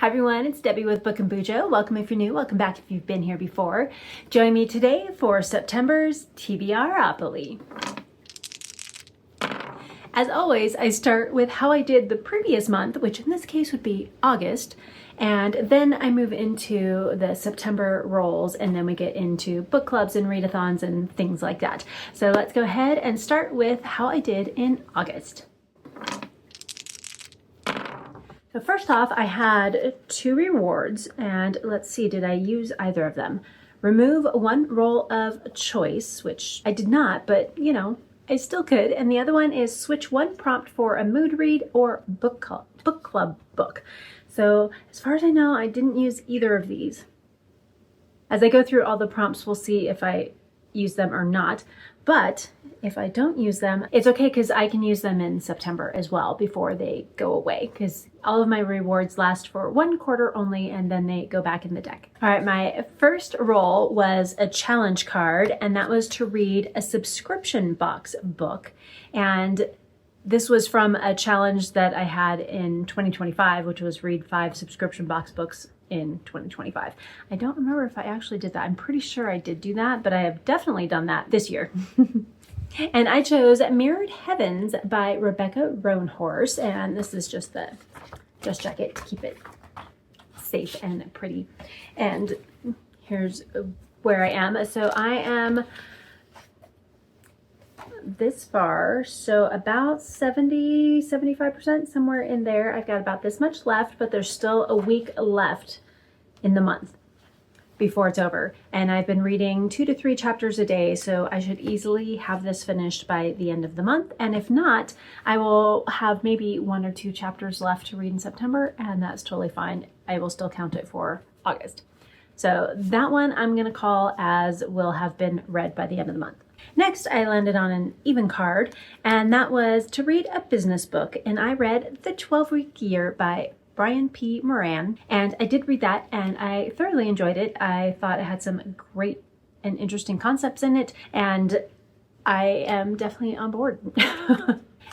Hi everyone, it's Debbie with BookAndBuJo. Welcome if you're new, welcome back if you've been here before. Join me today for September's TBRopoly. As always, I start with how I did the previous month, which in this case would be August, and then I move into the September rolls, and then we get into book clubs and readathons and things like that. So let's go ahead and start with how I did in August. So first off, I had 2 rewards, and let's see, did I use either of them? Remove 1 roll of choice, which I did not, but you know, I still could. And the other one is switch 1 prompt for a mood read or book club book. So as far as I know, I didn't use either of these. As I go through all the prompts, we'll see if I use them or not. But if I don't use them, it's okay because I can use them in September as well before they go away, because all of my rewards last for 1 quarter only and then they go back in the deck. All right, my first roll was a challenge card, and that was to read a subscription box book. And this was from a challenge that I had in 2025, which was read 5 subscription box books in 2025. I don't remember if I actually did that. I'm pretty sure I did do that, but I have definitely done that this year. And I chose Mirrored Heavens by Rebecca Roanhorse, and this is just the dress jacket to keep it safe and pretty. And here's where I am. So I am this far, so about 75%, somewhere in there. I've got about this much left, but there's still a week left in the month before it's over. And I've been reading 2 to 3 chapters a day, so I should easily have this finished by the end of the month. And if not, I will have maybe 1 or 2 chapters left to read in September, and that's totally fine. I will still count it for August. So that one I'm gonna call as will have been read by the end of the month. Next, I landed on an even card, and that was to read a business book. And I read The 12-Week Year by Brian P. Moran, and I did read that and I thoroughly enjoyed it. I thought it had some great and interesting concepts in it, and I am definitely on board.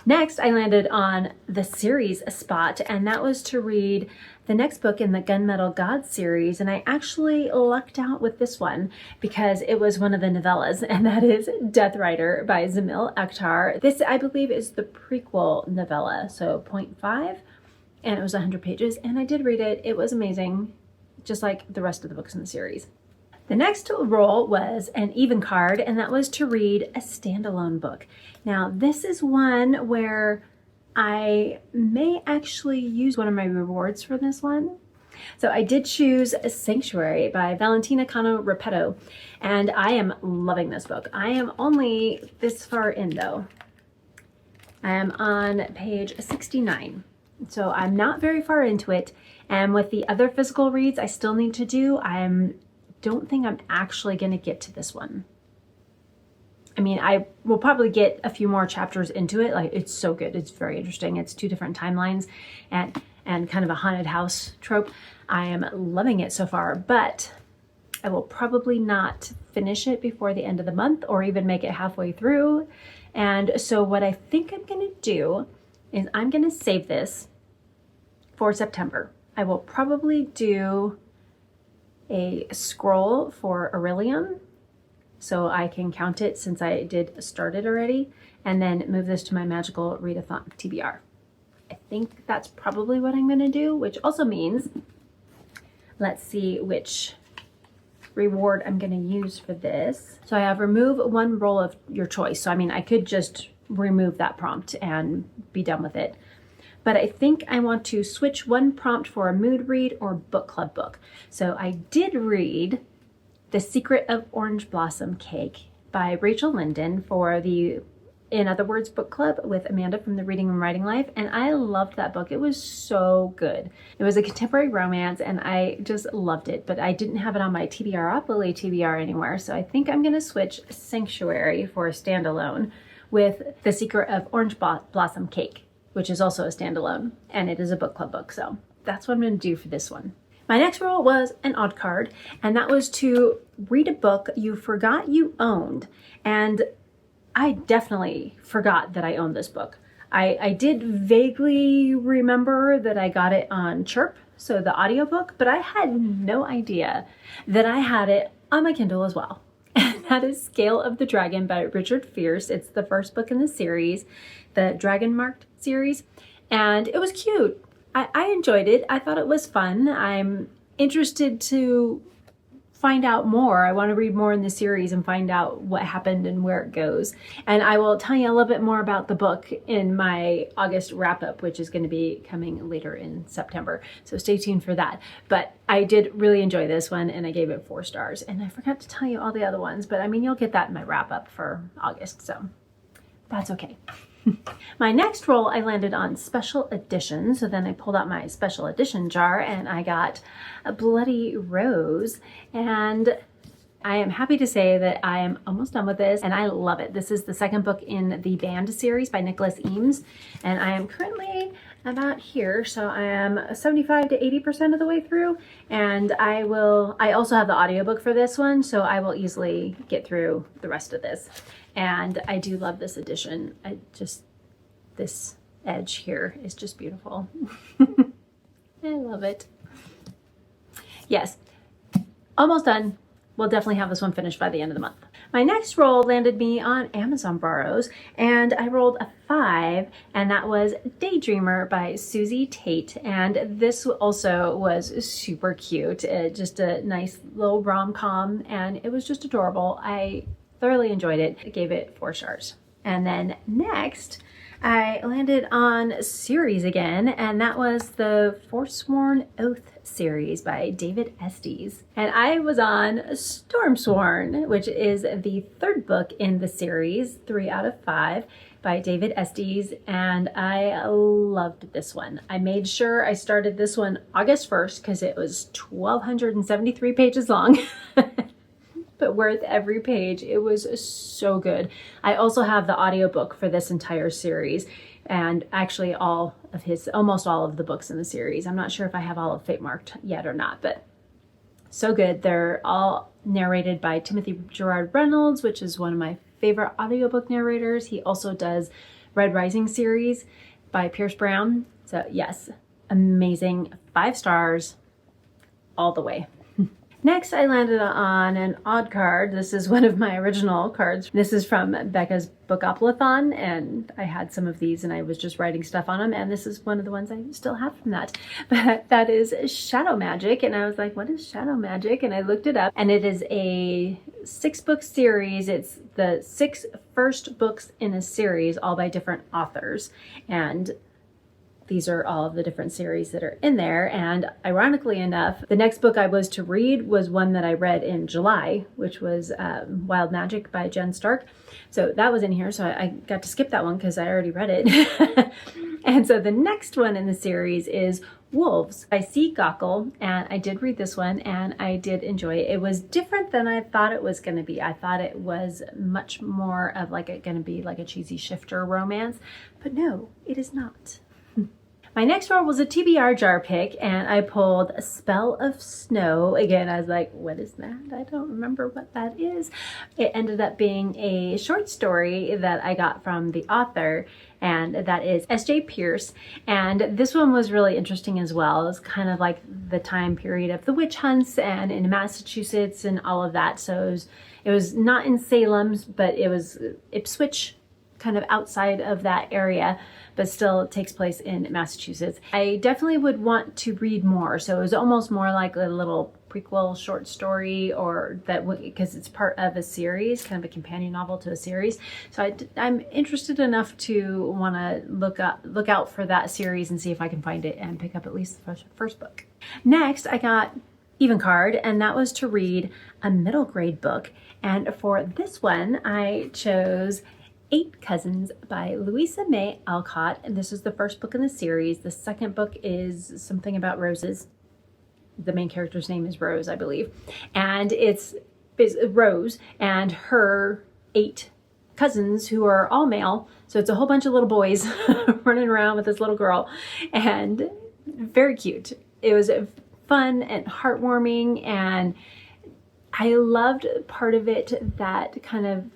Next, I landed on the series spot, and that was to read the next book in the Gunmetal God series, and I actually lucked out with this one because it was one of the novellas, and that is Death Rider by Zamil Akhtar. This, I believe, is the prequel novella, so 0.5, and it was 100 pages, and I did read it. It was amazing, just like the rest of the books in the series. The next roll was an even card, and that was to read a standalone book. Now, this is one where I may actually use one of my rewards for this one. So I did choose Sanctuary by Valentina Cano Repetto, and I am loving this book. I am only this far in though. I am on page 69. So I'm not very far into it. And with the other physical reads I still need to do, don't think I'm actually going to get to this one. I mean, I will probably get a few more chapters into it. Like, it's so good. It's very interesting. It's 2 different timelines and kind of a haunted house trope. I am loving it so far, but I will probably not finish it before the end of the month or even make it halfway through. And so what I think I'm going to do is I'm going to save this for September. I will probably do a scroll for Aurelium, so I can count it since I did start it already, and then move this to my magical readathon TBR. I think that's probably what I'm going to do, which also means, let's see which reward I'm going to use for this. So I have remove 1 roll of your choice. So I mean, I could just remove that prompt and be done with it. But I think I want to switch 1 prompt for a mood read or book club book. So I did read The Secret of Orange Blossom Cake by Rachel Linden for the In Other Words book club with Amanda from the Reading and Writing Life, and I loved that book. It was so good. It was a contemporary romance, and I just loved it, but I didn't have it on my TBRopoly TBR anywhere, so I think I'm going to switch Sanctuary for a standalone with The Secret of Orange Blossom Cake, which is also a standalone, and it is a book club book, so that's what I'm going to do for this one. My next roll was an odd card, and that was to read a book you forgot you owned, and I definitely forgot that I owned this book. I did vaguely remember that I got it on Chirp, so the audiobook, but I had no idea that I had it on my Kindle as well. And that is Scale of the Dragon by Richard Fierce. It's the first book in the series, the Dragon Marked series, and it was cute. I enjoyed it. I thought it was fun. I'm interested to find out more. I want to read more in the series and find out what happened and where it goes. And I will tell you a little bit more about the book in my August wrap-up, which is going to be coming later in September. So stay tuned for that. But I did really enjoy this one, and I gave it 4 stars. And I forgot to tell you all the other ones, but I mean, you'll get that in my wrap-up for August, so that's okay. My next roll, I landed on special edition. So then I pulled out my special edition jar and I got a Bloody Rose. And I am happy to say that I am almost done with this and I love it. This is the second book in the Band series by Nicholas Eames. And I am currently about here. So I am 75 to 80% of the way through. And I also have the audiobook for this one. So I will easily get through the rest of this. And I do love this edition. This edge here is just beautiful. I love it. Yes, almost done. We'll definitely have this one finished by the end of the month. My next roll landed me on Amazon Borrows, and I rolled a 5, and that was Daydreamer by Susie Tate. And this also was super cute. Just a nice little rom-com, and it was just adorable. I thoroughly enjoyed it. I gave it 4 stars. And then next, I landed on series again, and that was the Forsworn Oath series by David Estes. And I was on Stormsworn, which is the 3rd book in the series, 3 out of 5 by David Estes, and I loved this one. I made sure I started this one August 1st because it was 1,273 pages long. But worth every page. It was so good. I also have the audiobook for this entire series, and actually almost all of the books in the series. I'm not sure if I have all of Fate Marked yet or not, but so good. They're all narrated by Timothy Gerard Reynolds, which is one of my favorite audiobook narrators. He also does Red Rising series by Pierce Brown. So yes, amazing. 5 stars all the way. Next, I landed on an odd card. This is one of my original cards. This is from Becca's BookAndBuJo, and I had some of these and I was just writing stuff on them, and this is one of the ones I still have from that. But that is Shadow Magic, and I was like, what is Shadow Magic? And I looked it up, and it is a 6-book series. It's the 6 first books in a series, all by different authors. And these are all of the different series that are in there. And ironically enough, the next book I was to read was one that I read in July, which was Wild Magic by Jen Stark. So that was in here. So I got to skip that one because I already read it. And so the next one in the series is Wolves by C. Gockel. And I did read this one and I did enjoy it. It was different than I thought it was going to be. I thought it was much more of going to be like a cheesy shifter romance, but no, it is not. My next roll was a TBR jar pick, and I pulled A Spell of Snow. Again, I was like, what is that? I don't remember what that is. It ended up being a short story that I got from the author, and that is S.J. Pierce. And this one was really interesting as well. It's kind of like the time period of the witch hunts and in Massachusetts and all of that. So it was not in Salem, but it was Ipswich, kind of outside of that area, but still takes place in Massachusetts. I definitely would want to read more. So it was almost more like a little prequel short story, or that because it's part of a series, kind of a companion novel to a series. So I'm interested enough to want to look out for that series and see if I can find it and pick up at least the first book. Next, I got Even Card, and that was to read a middle grade book. And for this one, I chose 8 Cousins by Louisa May Alcott, and this is the first book in the series. The second book is something about roses. The main character's name is Rose, I believe, and it's Rose and her 8 cousins who are all male, so it's a whole bunch of little boys running around with this little girl, and very cute. It was fun and heartwarming, and I loved part of it that kind of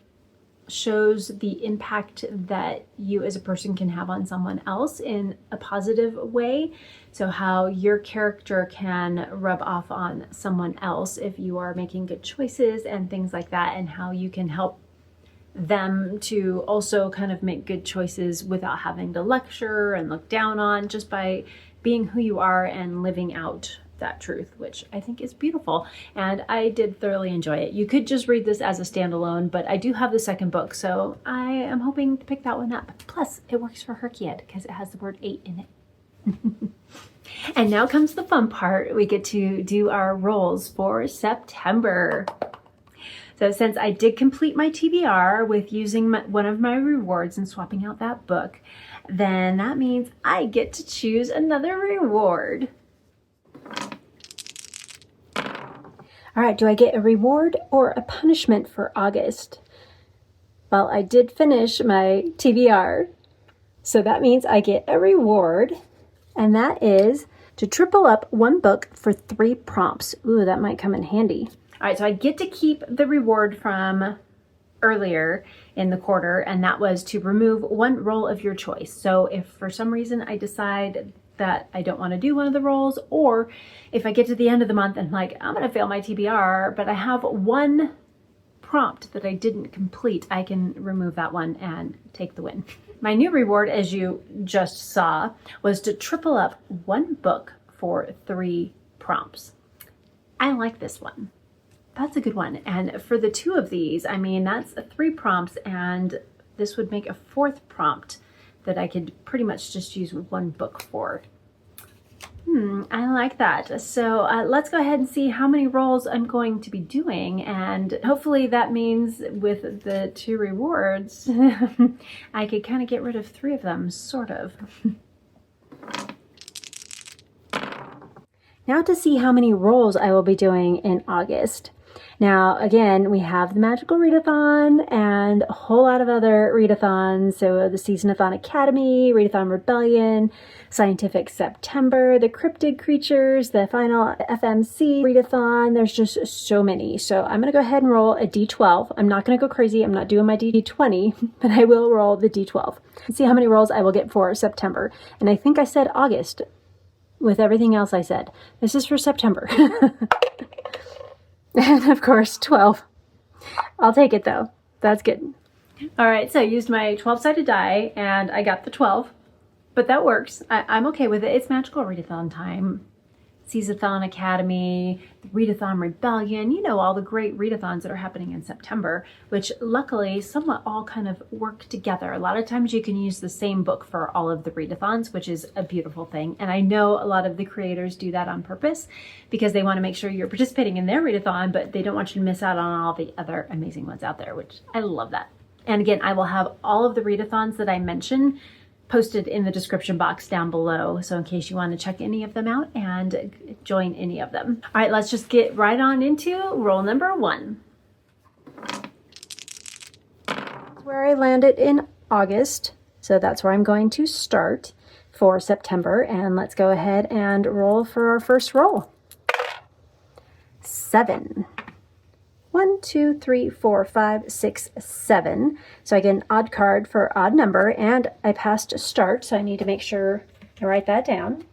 shows the impact that you as a person can have on someone else in a positive way. So how your character can rub off on someone else if you are making good choices and things like that, and how you can help them to also kind of make good choices without having to lecture and look down on, just by being who you are and living out that truth, which I think is beautiful. And I did thoroughly enjoy it. You could just read this as a standalone, but I do have the second book, so I am hoping to pick that one up. Plus, it works for her kid because it has the word 8 in it. And now comes the fun part. We get to do our rolls for September. So since I did complete my TBR with using one of my rewards and swapping out that book, then that means I get to choose another reward. All right, do I get a reward or a punishment for August? Well, I did finish my TBR, so that means I get a reward, and that is to triple up one book for 3 prompts. Ooh, that might come in handy. All right, so I get to keep the reward from earlier in the quarter, and that was to remove one roll of your choice. So if for some reason I decide that I don't want to do one of the rolls, or if I get to the end of the month and I'm like, I'm going to fail my TBR, but I have one prompt that I didn't complete, I can remove that one and take the win. My new reward, as you just saw, was to triple up one book for 3 prompts. I like this one. That's a good one. And for the 2 of these, I mean, that's 3 prompts, and this would make a 4th prompt that I could pretty much just use one book for. I like that. So let's go ahead and see how many rolls I'm going to be doing, and hopefully that means with the 2 rewards, I could kind of get rid of 3 of them, sort of. Now to see how many rolls I will be doing in August. Now, again, we have the Magical Readathon and a whole lot of other readathons. So the SeasonAthon Academy, Readathon Rebellion, Scientific September, the Cryptid Creatures, the final FMC readathon. There's just so many. So I'm going to go ahead and roll a D12. I'm not going to go crazy. I'm not doing my D20, but I will roll the D12 and see how many rolls I will get for September. And I think I said August with everything else I said. This is for September. And of course, 12. I'll take it though. That's good. All right, so I used my 12-sided die and I got the 12, but that works. I'm okay with it. It's Magical Readathon time. SeasonAthon Academy, the Readathon Rebellion, you know, all the great readathons that are happening in September, which luckily somewhat all kind of work together. A lot of times you can use the same book for all of the readathons, which is a beautiful thing. And I know a lot of the creators do that on purpose because they want to make sure you're participating in their readathon, but they don't want you to miss out on all the other amazing ones out there, which I love that. And again, I will have all of the readathons that I mention posted in the description box down below, so in case you want to check any of them out and join any of them. All right, let's just get right on into roll number 1. That's where I landed in August, so that's where I'm going to start for September, and let's go ahead and roll for our first roll. 7. 1, 2, 3, 4, 5, 6, 7. So I get an odd card for odd number, and I passed start, so I need to make sure I write that down.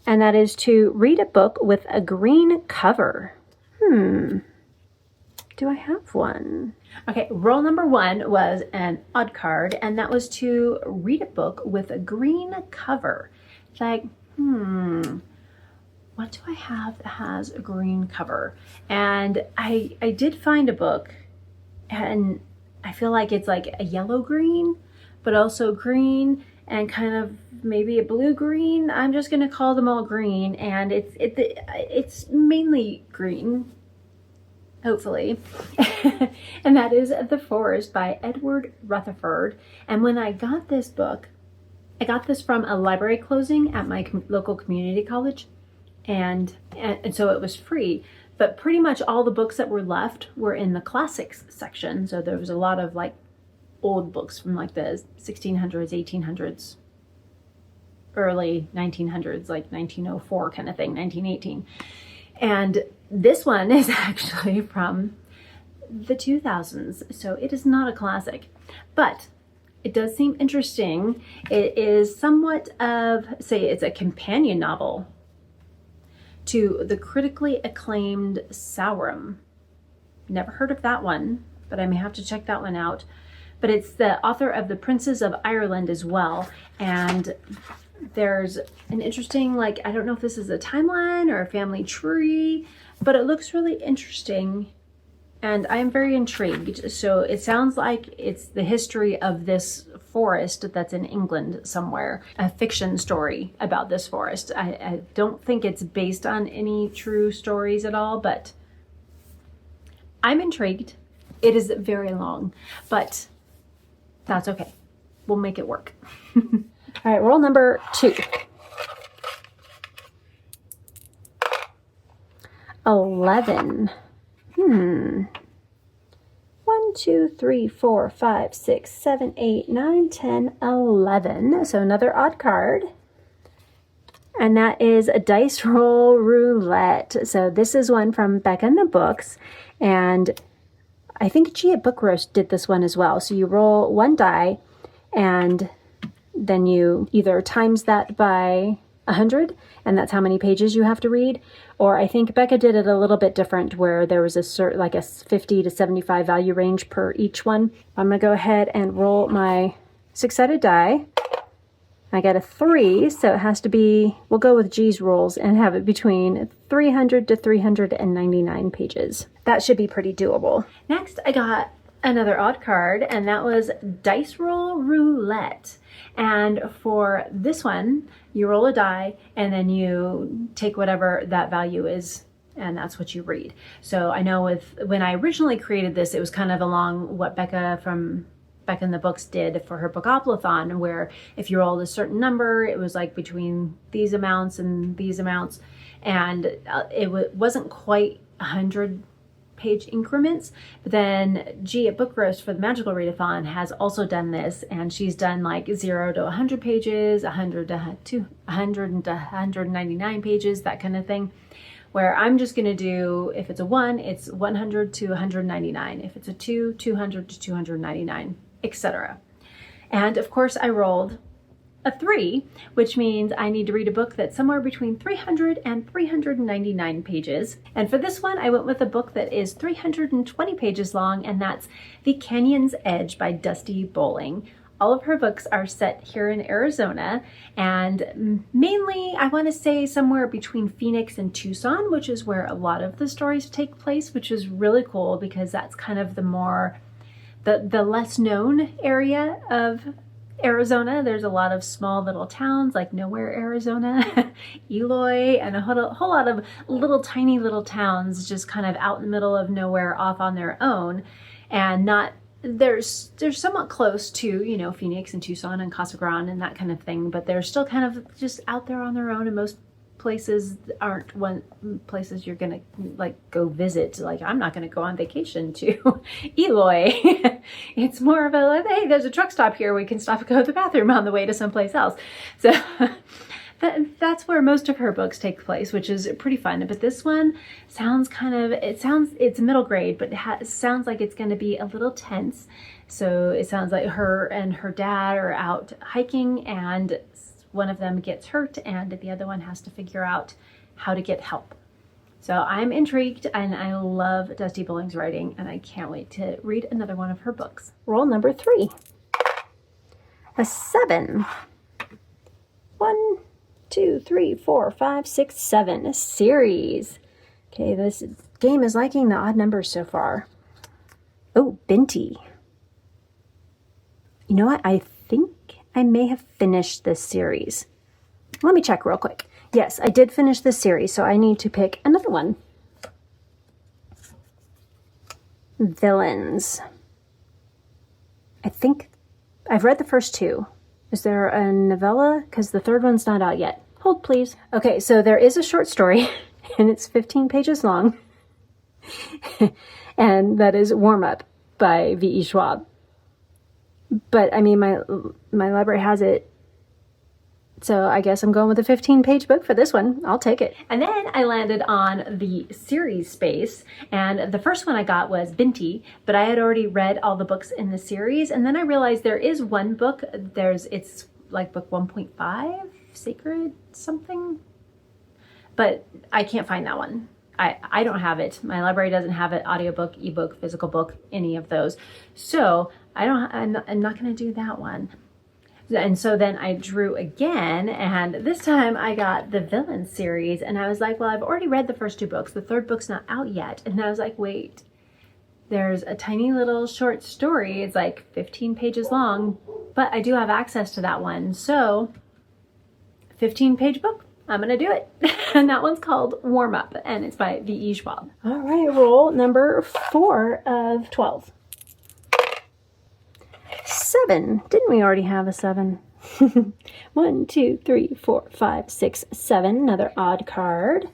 And that is to read a book with a green cover. Do I have one? Okay, roll number 1 was an odd card, and that was to read a book with a green cover. It's like, what do I have that has a green cover? And I did find a book, and I feel like it's like a yellow green, but also green and kind of maybe a blue green. I'm just gonna call them all green, and it's mainly green, hopefully. And that is The Forest by Edward Rutherford. And when I got this book, I got this from a library closing at my local community college. And so it was free, but pretty much all the books that were left were in the classics section. So there was a lot of like old books from like the 1600s, 1800s, early 1900s, like 1904 kind of thing, 1918. And this one is actually from the 2000s, so it is not a classic, but it does seem interesting. It is somewhat of, say, it's a companion novel to the critically acclaimed Sauron. Never heard of that one, but I may have to check that one out. But it's the author of The Princes of Ireland as well. And there's an interesting, like, I don't know if this is a timeline or a family tree, but it looks really interesting. And I am very intrigued. So it sounds like it's the history of this forest that's in England somewhere, a fiction story about this forest. I don't think it's based on any true stories at all, but I'm intrigued. It is very long, but that's okay. We'll make it work. All right, roll number 2. 11. 1, 2, 3, 4, 5, 6, 7, 8, 9, 10, 11. So another odd card. And that is a dice roll roulette. So this is one from Becca in the Books. And I think G at Book Roast did this one as well. So you roll 1 die and then you either times that by 100, and that's how many pages you have to read. Or I think Becca did it a little bit different, where there was like a 50 to 75 value range per each one. I'm gonna go ahead and roll my 6-sided die. I got a 3, so it has to be, we'll go with G's rules and have it between 300 to 399 pages. That should be pretty doable. Next, I got another odd card, and that was Dice Roll Roulette. And for this one, you roll a die and then you take whatever that value is, and that's what you read. So I know when I originally created this, it was kind of along what Becca from Becca in the Books did for her Bookathon, where if you rolled a certain number, it was like between these amounts and these amounts. And it wasn't quite 100 page increments, but then G at Book Roast for the Magical Readathon has also done this, and she's done like 0 to 100 pages, 100 to 200 to 199 pages, that kind of thing, where I'm just going to do, if it's a 1, it's 100 to 199, if it's a 2, 200 to 299, etc. And of course I rolled a 3, which means I need to read a book that's somewhere between 300 and 399 pages. And for this one, I went with a book that is 320 pages long, and that's The Canyon's Edge by Dusty Bowling. All of her books are set here in Arizona, and mainly, I want to say somewhere between Phoenix and Tucson, which is where a lot of the stories take place, which is really cool because that's kind of the less known area of Arizona. There's a lot of small little towns like Nowhere, Arizona, Eloy, and a whole lot of tiny little towns just kind of out in the middle of nowhere off on their own, and they're somewhat close to, you know, Phoenix and Tucson and Casa Grande and that kind of thing, but they're still kind of just out there on their own, and most places aren't places you're gonna like go visit. Like, I'm not gonna go on vacation to Eloy. It's more of a like, hey, there's a truck stop here, we can stop and go to the bathroom on the way to someplace else. So that's where most of her books take place, which is pretty fun. But this one sounds it's middle grade, but it sounds like it's going to be a little tense. So it sounds like her and her dad are out hiking, and one of them gets hurt and the other one has to figure out how to get help. So I'm intrigued, and I love Dusty Bowling's writing, and I can't wait to read another one of her books. Roll number 3. A 7. 1, 2, 3, 4, 5, 6, 7. A series. Okay, this game is liking the odd numbers so far. Oh, Binti. You know what? I think I may have finished this series. Let me check real quick. Yes, I did finish this series, so I need to pick another one. Villains. I think I've read the first 2. Is there a novella? Because the third one's not out yet. Hold, please. Okay, so there is a short story, and it's 15 pages long. And that is Warm Up by V.E. Schwab. But I mean, my library has it So I guess I'm going with a 15-page book for this one. I'll take it. And then I landed on the series space, and the first one I got was Binti, but I had already read all the books in the series, and then I realized there is one book, it's like book 1.5, Sacred something, but I can't find that one. I don't have it. My library doesn't have it. Audiobook, ebook, physical book, any of those. So I'm not going to do that one. And so then I drew again, and this time I got the Villain series, and I was like, well, I've already read the first 2 books. The 3rd book's not out yet. And I was like, wait, there's a tiny little short story. It's like 15 pages long, but I do have access to that one. So 15-page book. I'm going to do it. And that one's called Warm Up, and it's by V.E. Schwab. All right, roll number 4 of 12. 7. Didn't we already have a 7? 1, 2, 3, 4, 5, 6, 7. Another odd card.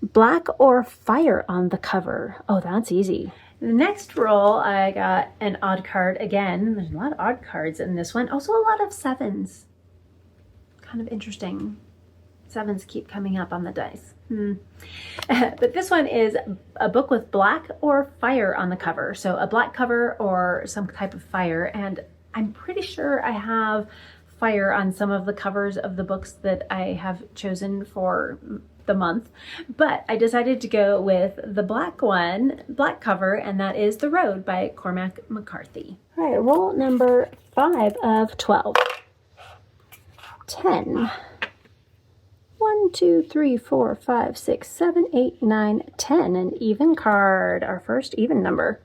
Black or fire on the cover. Oh, that's easy. The next roll, I got an odd card again. There's a lot of odd cards in this one. Also a lot of 7s. Kind of interesting. 7s keep coming up on the dice. But this one is a book with black or fire on the cover. So a black cover or some type of fire. And I'm pretty sure I have fire on some of the covers of the books that I have chosen for the month. But I decided to go with the black cover, and that is The Road by Cormac McCarthy. All right, roll number 5 of 12. 10. 1, 2, 3, 4, 5, 6, 7, 8, 9, 10. An even card, our first even number.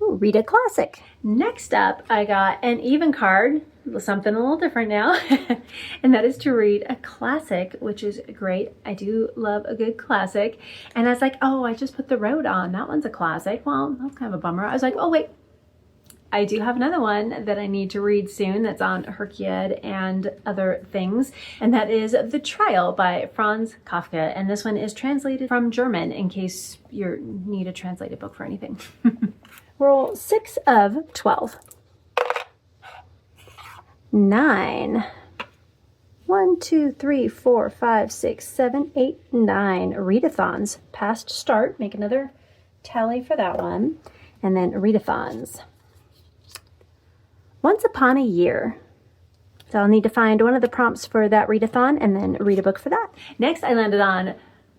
Ooh, read a classic. Next up, I got an even card, something a little different now, and that is to read a classic, which is great. I do love a good classic. And I was like, oh, I just put The Road on. That one's a classic. Well, that's kind of a bummer. I was like, oh, wait. I do have another one that I need to read soon that's on Herkiad and other things, and that is The Trial by Franz Kafka. And this one is translated from German in case you need a translated book for anything. Roll 6 of 12. 9. 1, 2, 3, 4, 5, 6, 7, 8, 9. Readathons. Past start. Make another tally for that one. And then Readathons. Once Upon a Year. So I'll need to find one of the prompts for that readathon and then read a book for that. Next, I landed on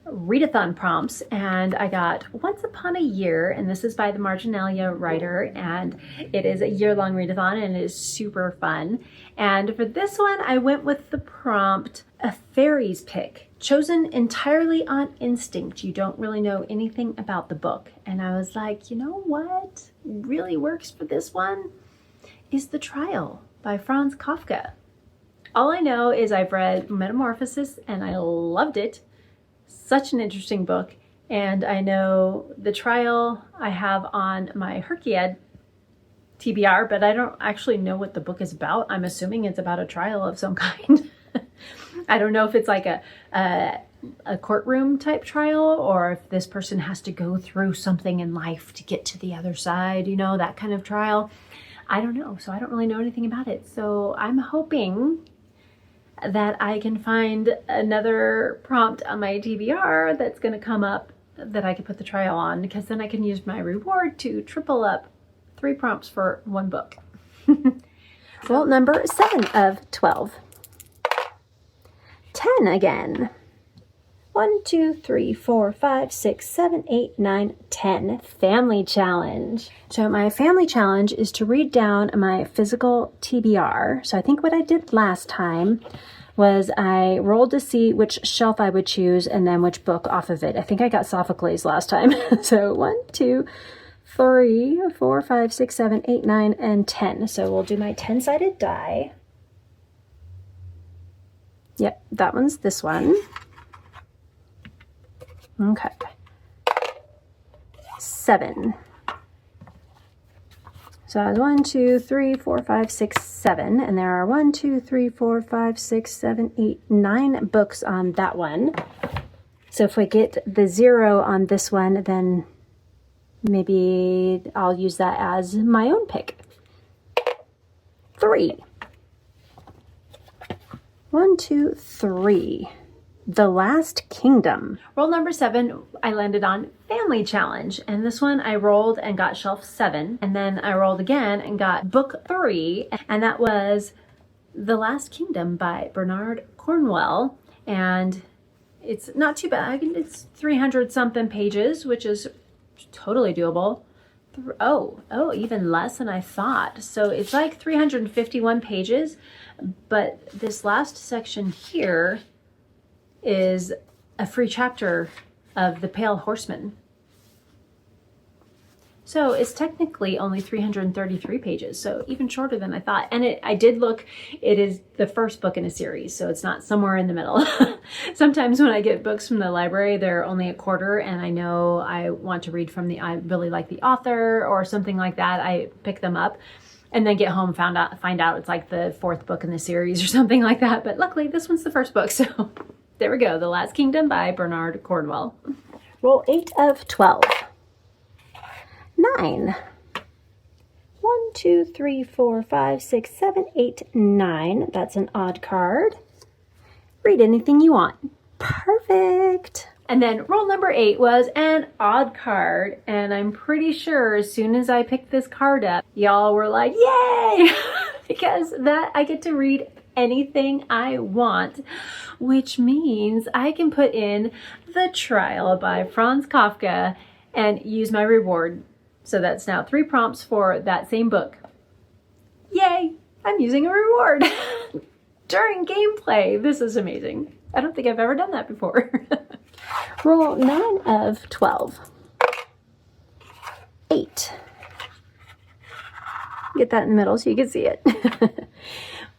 readathon prompts, and I got Once Upon a Year, and this is by the Marginalia writer, and it is a year-long readathon, and it is super fun. And for this one, I went with the prompt, A Fairy's Pick, chosen entirely on instinct. You don't really know anything about the book. And I was like, you know what really works for this one is The Trial by Franz Kafka. All I know is I've read Metamorphosis and I loved it. Such an interesting book. And I know The Trial I have on my Herkiad TBR, but I don't actually know what the book is about. I'm assuming it's about a trial of some kind. I don't know if it's like a courtroom type trial, or if this person has to go through something in life to get to the other side, you know, that kind of trial. I don't know, so I don't really know anything about it. So I'm hoping that I can find another prompt on my TBR that's going to come up that I can put the trial on, because then I can use my reward to triple up 3 prompts for 1 book. Well, number 7 of 12. 10 again. 1, 2, 3, 4, 5, 6, 7, 8, 9, 10. Family challenge. So my family challenge is to read down my physical TBR. So I think what I did last time was I rolled to see which shelf I would choose and then which book off of it. I think I got Sophocles last time. So 1, 2, 3, 4, 5, 6, 7, 8, 9, and 10. So we'll do my 10-sided die. Yep, that one's this one. Okay. 7. So I was 1, 2, 3, 4, 5, 6, 7. And there are 1, 2, 3, 4, 5, 6, 7, 8, 9 books on that one. So if we get the 0 on this one, then maybe I'll use that as my own pick. 3. 1, 2, 3. The Last Kingdom. Roll number 7, I landed on Family Challenge. And this one I rolled and got shelf 7. And then I rolled again and got book 3. And that was The Last Kingdom by Bernard Cornwell. And it's not too bad. It's 300 something pages, which is totally doable. Oh, even less than I thought. So it's like 351 pages. But this last section here is a free chapter of The Pale Horseman. So it's technically only 333 pages, so even shorter than I thought. And I did look, it is the first book in a series, so it's not somewhere in the middle. Sometimes when I get books from the library, they're only a quarter, and I know I want to read from I really like the author or something like that. I pick them up and then get home, find out it's like the 4th book in the series or something like that. But luckily, this one's the first book, so there we go. The Last Kingdom by Bernard Cornwell. Roll 8 of 12. 9. 1, 2, 3, 4, 5, 6, 7, 8, 9. That's an odd card. Read anything you want. Perfect. And then roll number 8 was an odd card. And I'm pretty sure as soon as I picked this card up, y'all were like, yay! Because I get to read anything I want, which means I can put in The Trial by Franz Kafka and use my reward. So that's now 3 prompts for that same book. Yay! I'm using a reward during gameplay. This is amazing. I don't think I've ever done that before. Roll 9 of 12. 8. Get that in the middle so you can see it.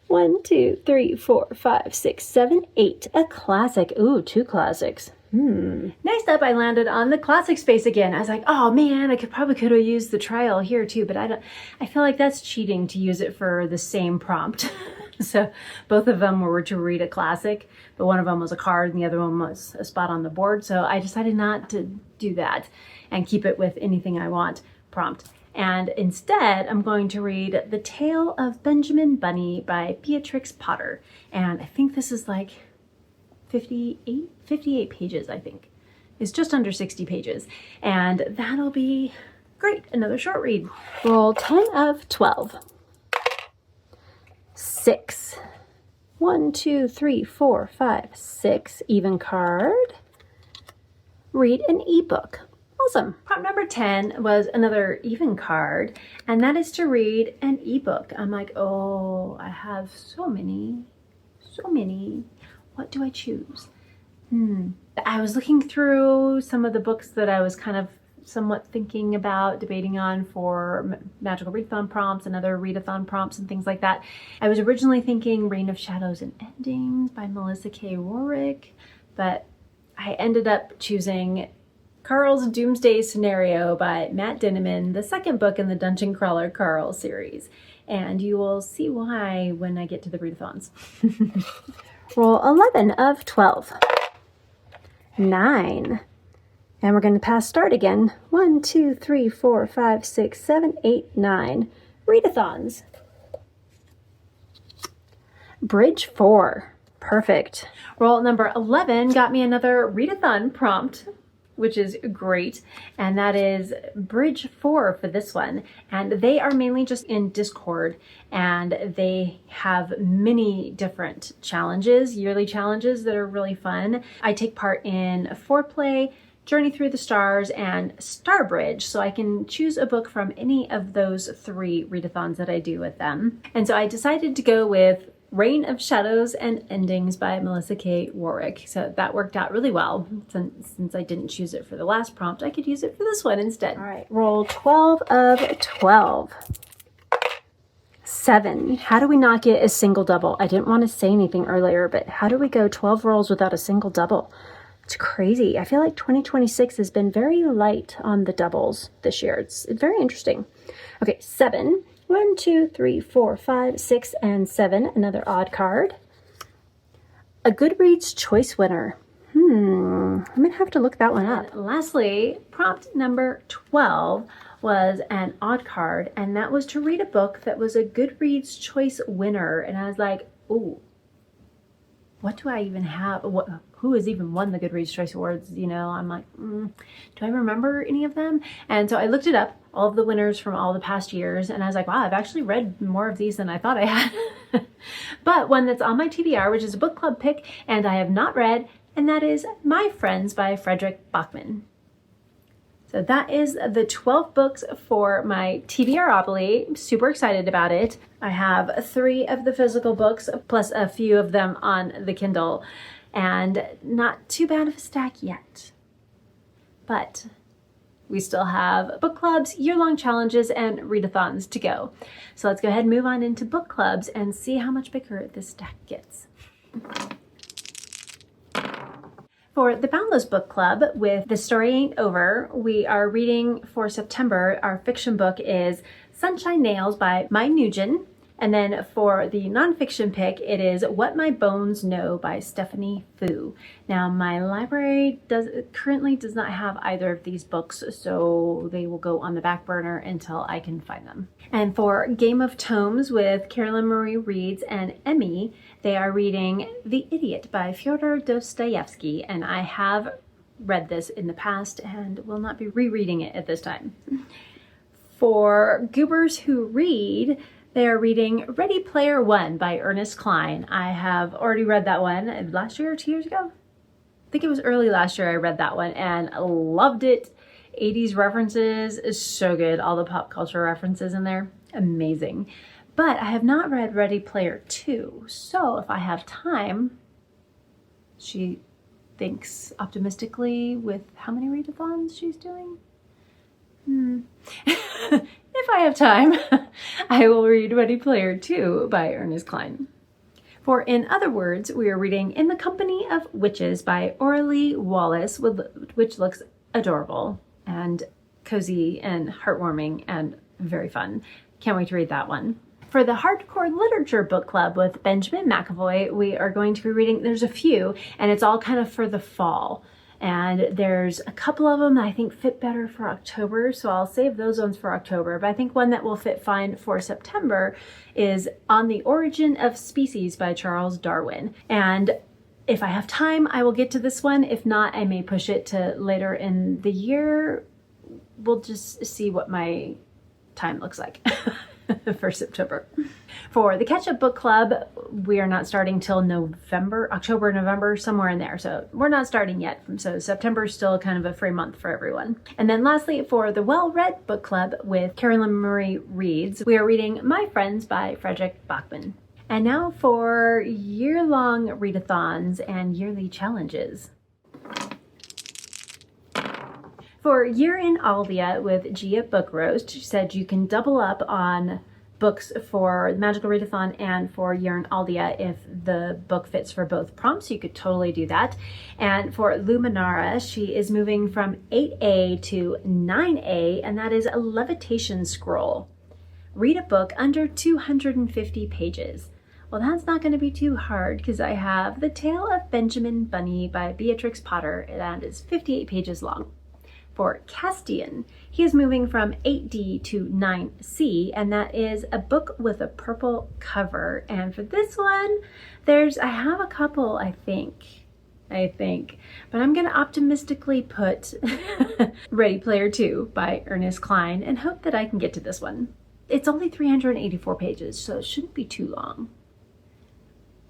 1, 2, 3, 4, 5, 6, 7, 8. A classic. Ooh, 2 classics. Next up, I landed on the classic space again. I was like, oh man, I probably could have used The Trial here too, but I feel like that's cheating to use it for the same prompt. So both of them were to read a classic, but one of them was a card and the other one was a spot on the board. So I decided not to do that and keep it with anything I want prompt. And instead, I'm going to read The Tale of Benjamin Bunny by Beatrix Potter. And I think this is like 58 pages, I think. It's just under 60 pages. And that'll be great. Another short read. Roll 10 of 12. 6. 1, 2, 3, 4, 5, 6. Even card. Read an ebook. Awesome. Prompt number 10 was another even card, and that is to read an ebook. I'm like, oh, I have so many. What do I choose? I was looking through some of the books that I was kind of somewhat thinking about debating on for magical readathon prompts and other readathon prompts and things like that. I was originally thinking Reign of Shadows and Endings by Melissa K. Warwick, but I ended up choosing Carl's Doomsday Scenario by Matt Dinneman, the second book in the Dungeon Crawler Carl series. And you will see why when I get to the readathons. Roll 11 of 12. 9. And we're going to pass start again. 1, 2, 3, 4, 5, 6, 7, 8, 9. Readathons. Bridge 4. Perfect. Roll number 11 got me another readathon prompt, which is great. And that is Bridge 4 for this one. And they are mainly just in Discord, and they have many different challenges, yearly challenges that are really fun. I take part in Foreplay, Journey Through the Stars, and Starbridge, so I can choose a book from any of those 3 readathons that I do with them. And so I decided to go with Reign of Shadows and Endings by Melissa K. Warwick. So that worked out really well. Since I didn't choose it for the last prompt, I could use it for this one instead. All right, roll 12 of 12. 7. How do we not get a single double? I didn't want to say anything earlier, but how do we go 12 rolls without a single double? It's crazy. I feel like 2026 has been very light on the doubles this year. It's very interesting. Okay, 7. 1, 2, 3, 4, 5, 6, and 7. Another odd card. A Goodreads choice winner. I'm going to have to look that one up. And lastly, prompt number 12 was an odd card, and that was to read a book that was a Goodreads choice winner. And I was like, ooh, what do I even have? Who has even won the Goodreads Choice Awards? You know, I'm like, do I remember any of them? And so I looked it up, all of the winners from all the past years, and I was like, wow, I've actually read more of these than I thought I had. But one that's on my TBR, which is a book club pick, and I have not read, and that is My Friends by Frederick Bachman. So that is the 12 books for my TBRopoly. Super excited about it. I have 3 of the physical books, plus a few of them on the Kindle, and not too bad of a stack yet. But we still have book clubs, year-long challenges, and readathons to go. So let's go ahead and move on into book clubs and see how much bigger this stack gets. For the Boundless Book Club with The Story Ain't Over, we are reading for September. Our fiction book is Sunshine Nails by Mai Nugent. And then for the nonfiction pick, it is What My Bones Know by Stephanie Fu. Now, my library currently does not have either of these books, so they will go on the back burner until I can find them. And for Game of Tomes with Carolyn Marie Reeds and Emmy, they are reading The Idiot by Fyodor Dostoevsky, and I have read this in the past and will not be rereading it at this time. For Goobers Who Read, they are reading Ready Player One by Ernest Cline. I have already read that one last year or 2 years ago. I think it was early last year I read that one and loved it. 80s references is so good. All the pop culture references in there, amazing. But I have not read Ready Player 2, so if I have time, she thinks optimistically with how many readathons she's doing? If I have time, I will read Ready Player 2 by Ernest Cline. For In Other Words, we are reading In the Company of Witches by Aurelie Wallace, which looks adorable and cozy and heartwarming and very fun. Can't wait to read that one. For the Hardcore Literature Book Club with Benjamin McAvoy, we are going to be reading, there's a few, and it's all kind of for the fall. And there's a couple of them that I think fit better for October, so I'll save those ones for October. But I think one that will fit fine for September is On the Origin of Species by Charles Darwin. And if I have time, I will get to this one. If not, I may push it to later in the year. We'll just see what my time looks like for September. For the Catch-Up Book Club, we are not starting till October, November, somewhere in there. So we're not starting yet. So September is still kind of a free month for everyone. And then lastly, for the Well-Read Book Club with Carolyn Marie Reeds, we are reading My Friends by Frederick Bachman. And now for year-long readathons and yearly challenges. For Year in Aldia with Gia Book Roast, she said you can double up on books for the Magical Readathon and for Year in Aldia if the book fits for both prompts. You could totally do that. And for Luminara, she is moving from 8A to 9A, and that is a levitation scroll. Read a book under 250 pages. Well, that's not going to be too hard because I have The Tale of Benjamin Bunny by Beatrix Potter, and that is 58 pages long. For Castian, he is moving from 8D to 9C, and that is a book with a purple cover. And for this one, I have a couple, I think, but I'm gonna optimistically put Ready Player 2 by Ernest Cline and hope that I can get to this one. It's only 384 pages, so it shouldn't be too long.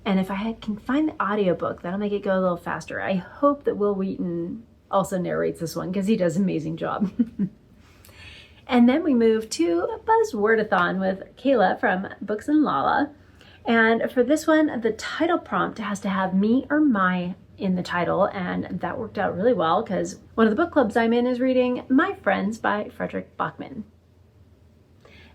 And if I can find the audiobook, that'll make it go a little faster. I hope that Will Wheaton also narrates this one because he does an amazing job. And then we move to Buzzwordathon with Kayla from Books and Lala. And for this one, the title prompt has to have me or my in the title, and that worked out really well because one of the book clubs I'm in is reading My Friends by Frederick Bachman.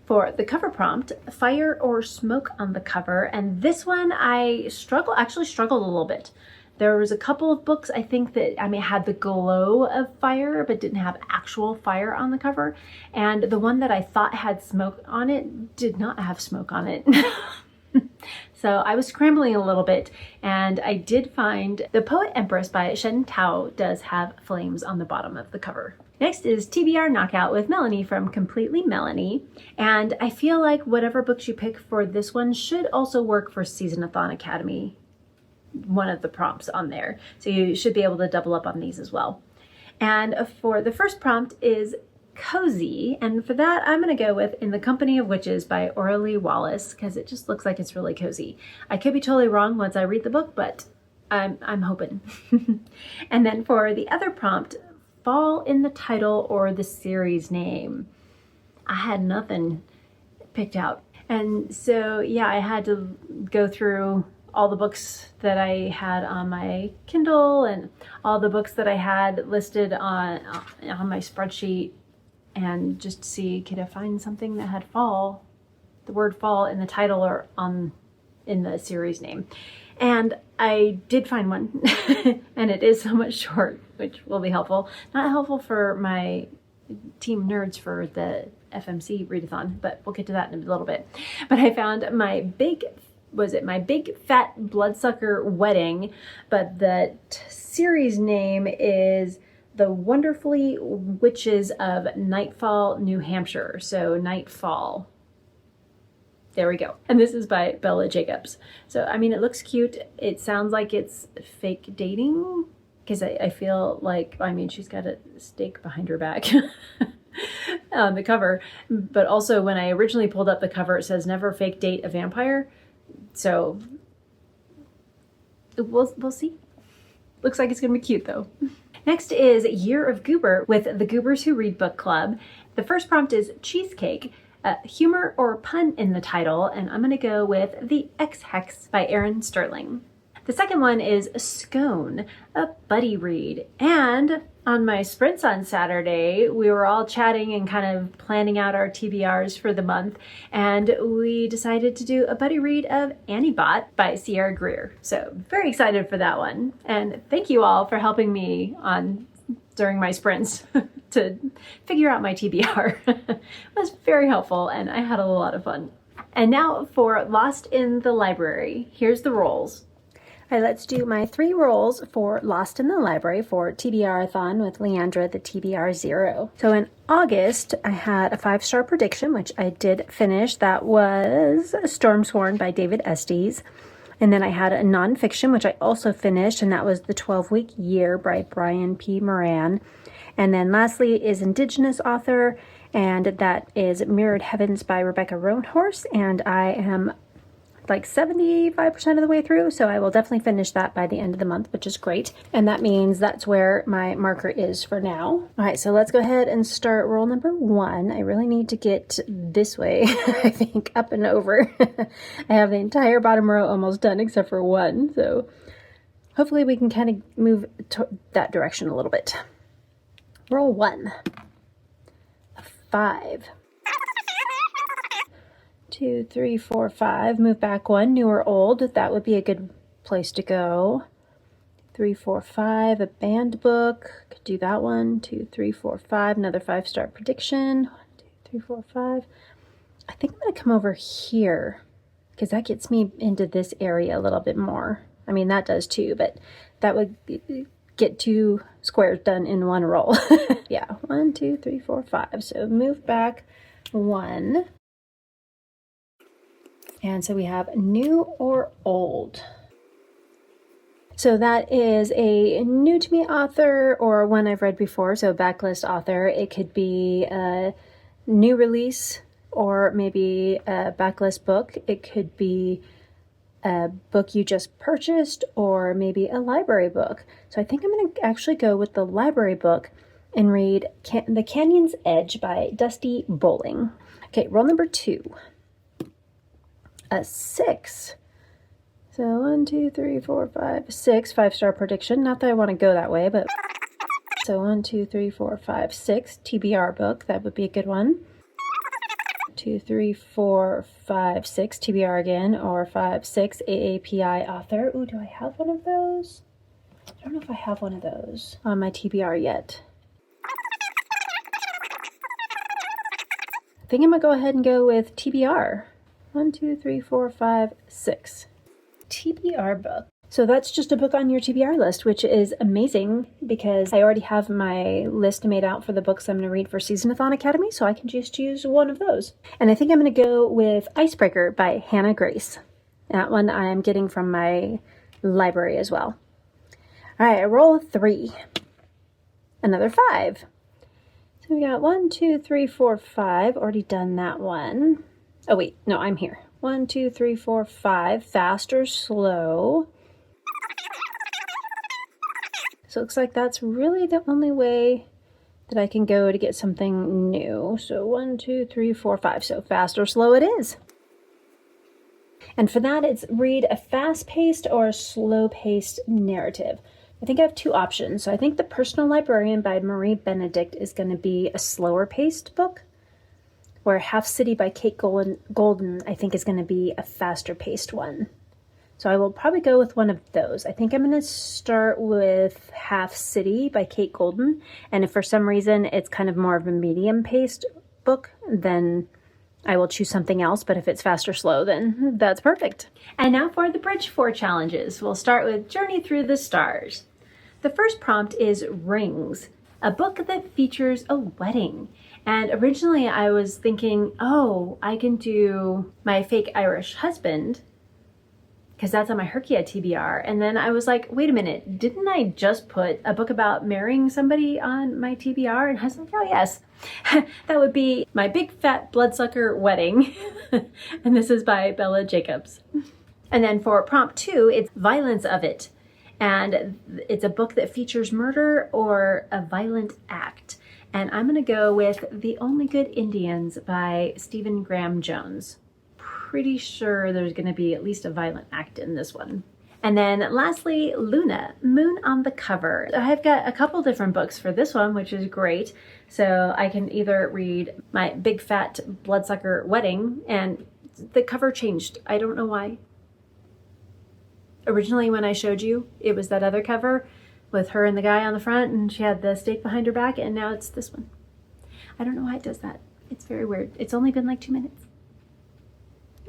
For the cover prompt, fire or smoke on the cover, and this one I actually struggled a little bit. There was a couple of books I think that had the glow of fire but didn't have actual fire on the cover, and the one that I thought had smoke on it did not have smoke on it. So I was scrambling a little bit, and I did find The Poet Empress by Shen Tao does have flames on the bottom of the cover. Next is TBR Knockout with Melanie from Completely Melanie, and I feel like whatever books you pick for this one should also work for SeasonAthon Academy. one of the prompts on there. So you should be able to double up on these as well. And for the first prompt is cozy, and for that I'm going to go with In the Company of Witches by Orly Wallace, because it just looks like it's really cozy. I could be totally wrong once I read the book, but I'm hoping. And then for the other prompt, fall in the title or the series name. I had nothing picked out, and so yeah, I had to go through all the books that I had on my Kindle and all the books that I had listed on my spreadsheet, and just see, could I find something that had fall, the word fall in the title or in the series name. And I did find one, and it is somewhat short, which will be helpful. Not helpful for my team nerds for the FMC readathon, but we'll get to that in a little bit. But I found my big fat bloodsucker wedding, but the series name is The Wonderfully Witches of Nightfall, New Hampshire. So Nightfall. There we go. And this is by Bella Jacobs. So, I mean, it looks cute. It sounds like it's fake dating, because I feel like, I mean, she's got a stake behind her back on the cover. But also, when I originally pulled up the cover, it says never fake date a vampire. So we'll see. Looks like it's going to be cute, though. Next is Year of Goober with the Goobers Who Read Book Club. The first prompt is cheesecake. Humor or pun in the title, and I'm going to go with The X-Hex by Erin Sterling. The second one is Scone, a buddy read. And on my sprints on Saturday, we were all chatting and kind of planning out our TBRs for the month, and we decided to do a buddy read of Annibot by Sierra Greer. So very excited for that one. And thank you all for helping me during my sprints to figure out my TBR. It was very helpful, and I had a lot of fun. And now for Lost in the Library. Here's the rolls. All right, let's do my 3 rolls for Lost in the Library for TBRathon with Leandra, the TBR 0. So in August, I had a 5-star prediction, which I did finish. That was Stormsworn by David Estes. And then I had a nonfiction, which I also finished, and that was The 12-Week Year by Brian P. Moran. And then lastly is Indigenous author, and that is Mirrored Heavens by Rebecca Roanhorse, and I am like 75% of the way through, so I will definitely finish that by the end of the month, which is great. And that means that's where my marker is for now. All right, so let's go ahead and start roll number 1. I really need to get this way, I think, up and over. I have the entire bottom row almost done except for 1, so hopefully we can kind of move that direction a little bit. Roll 1. 5. 2, 3, 4, 5. Move back 1, new or old. That would be a good place to go. 3, 4, 5. A banned book. Could do that one. 2, 3, 4, 5. Another 5-star prediction. 1, 2, 3, 4, 5. I think I'm going to come over here, because that gets me into this area a little bit more. I mean, that does too, but that would get 2 squares done in 1 roll. Yeah, 1, 2, 3, 4, 5. So move back 1. And so we have new or old. So that is a new to me author or one I've read before, so backlist author. It could be a new release or maybe a backlist book. It could be a book you just purchased or maybe a library book. So I think I'm going to actually go with the library book and read The Canyon's Edge by Dusty Bowling. Okay, roll number 2. A 6. So 1, 2, 3, 4, 5, 6. 5-star prediction. Not that I want to go that way, but so 1, 2, 3, 4, 5, 6. TBR book. That would be a good one. 2, 3, 4, 5, 6. TBR again, or 5, 6. AAPI author. Ooh, do I have one of those? I don't know if I have one of those on my TBR yet. I think I'm gonna go ahead and go with TBR. 1, 2, 3, 4, 5, 6. TBR book. So that's just a book on your TBR list, which is amazing because I already have my list made out for the books I'm going to read for SeasonAthon Academy, so I can just use one of those. And I think I'm going to go with Icebreaker by Hannah Grace. That one I'm getting from my library as well. All right, I roll a 3. Another 5. So we got 1, 2, 3, 4, 5. Already done that one. Oh wait, no, I'm here. 1, 2, 3, 4, 5. Fast or slow. So it looks like that's really the only way that I can go to get something new. So 1, 2, 3, 4, 5. So fast or slow it is. And for that, it's read a fast-paced or a slow-paced narrative. I think I have 2 options. So I think The Personal Librarian by Marie Benedict is going to be a slower-paced book, where Half City by Kate Golden I think is going to be a faster-paced one. So I will probably go with one of those. I think I'm going to start with Half City by Kate Golden. And if for some reason it's kind of more of a medium-paced book, then I will choose something else. But if it's fast or slow, then that's perfect. And now for the Bridge 4 challenges. We'll start with Journey Through the Stars. The first prompt is Rings, a book that features a wedding. And originally I was thinking, oh, I can do My Fake Irish Husband, because that's on my Herkia TBR. And then I was like, wait a minute, didn't I just put a book about marrying somebody on my TBR? And I was like, oh yes, that would be My Big Fat Bloodsucker Wedding. And this is by Bella Jacobs. And then for prompt 2, it's Violence of It. And it's a book that features murder or a violent act. And I'm gonna go with The Only Good Indians by Stephen Graham Jones. Pretty sure there's going to be at least a violent act in this one. And then lastly, Luna, Moon on the Cover. I've got a couple different books for this one, which is great. So I can either read My Big Fat Bloodsucker Wedding, and the cover changed. I don't know why. Originally when I showed you, it was that other cover with her and the guy on the front, and she had the stake behind her back, and now it's this one. I don't know why it does that. It's very weird. It's only been like 2 minutes.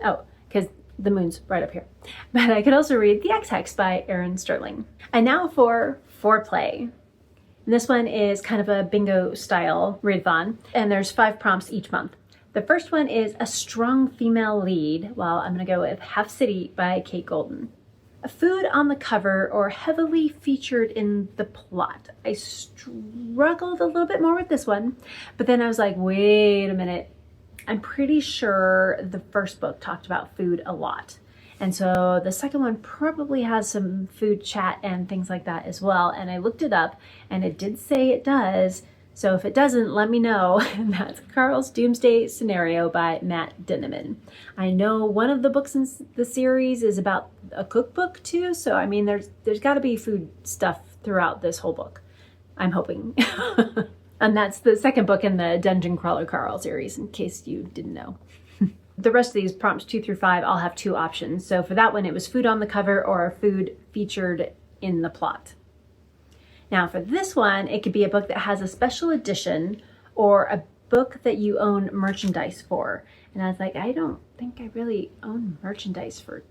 Oh, because the moon's right up here. But I could also read The X-Hex by Erin Sterling. And now for Foreplay. And this one is kind of a bingo style readathon, and there's 5 prompts each month. The first one is A Strong Female Lead. Well, I'm going to go with Half City by Kate Golden. A food on the cover or heavily featured in the plot. I struggled a little bit more with this one, but then I was like, wait a minute. I'm pretty sure the first book talked about food a lot. And so the second one probably has some food chat and things like that as well. And I looked it up and it did say it does. So if it doesn't, let me know. And that's Carl's Doomsday Scenario by Matt Dinniman. I know one of the books in the series is about a cookbook too. So I mean, there's got to be food stuff throughout this whole book. I'm hoping. And that's the second book in the Dungeon Crawler Carl series, in case you didn't know. The rest of these prompts 2 through 5 all have 2 options. So for that one, it was food on the cover or food featured in the plot. Now for this one, it could be a book that has a special edition or a book that you own merchandise for. And I was like, I don't think I really own merchandise for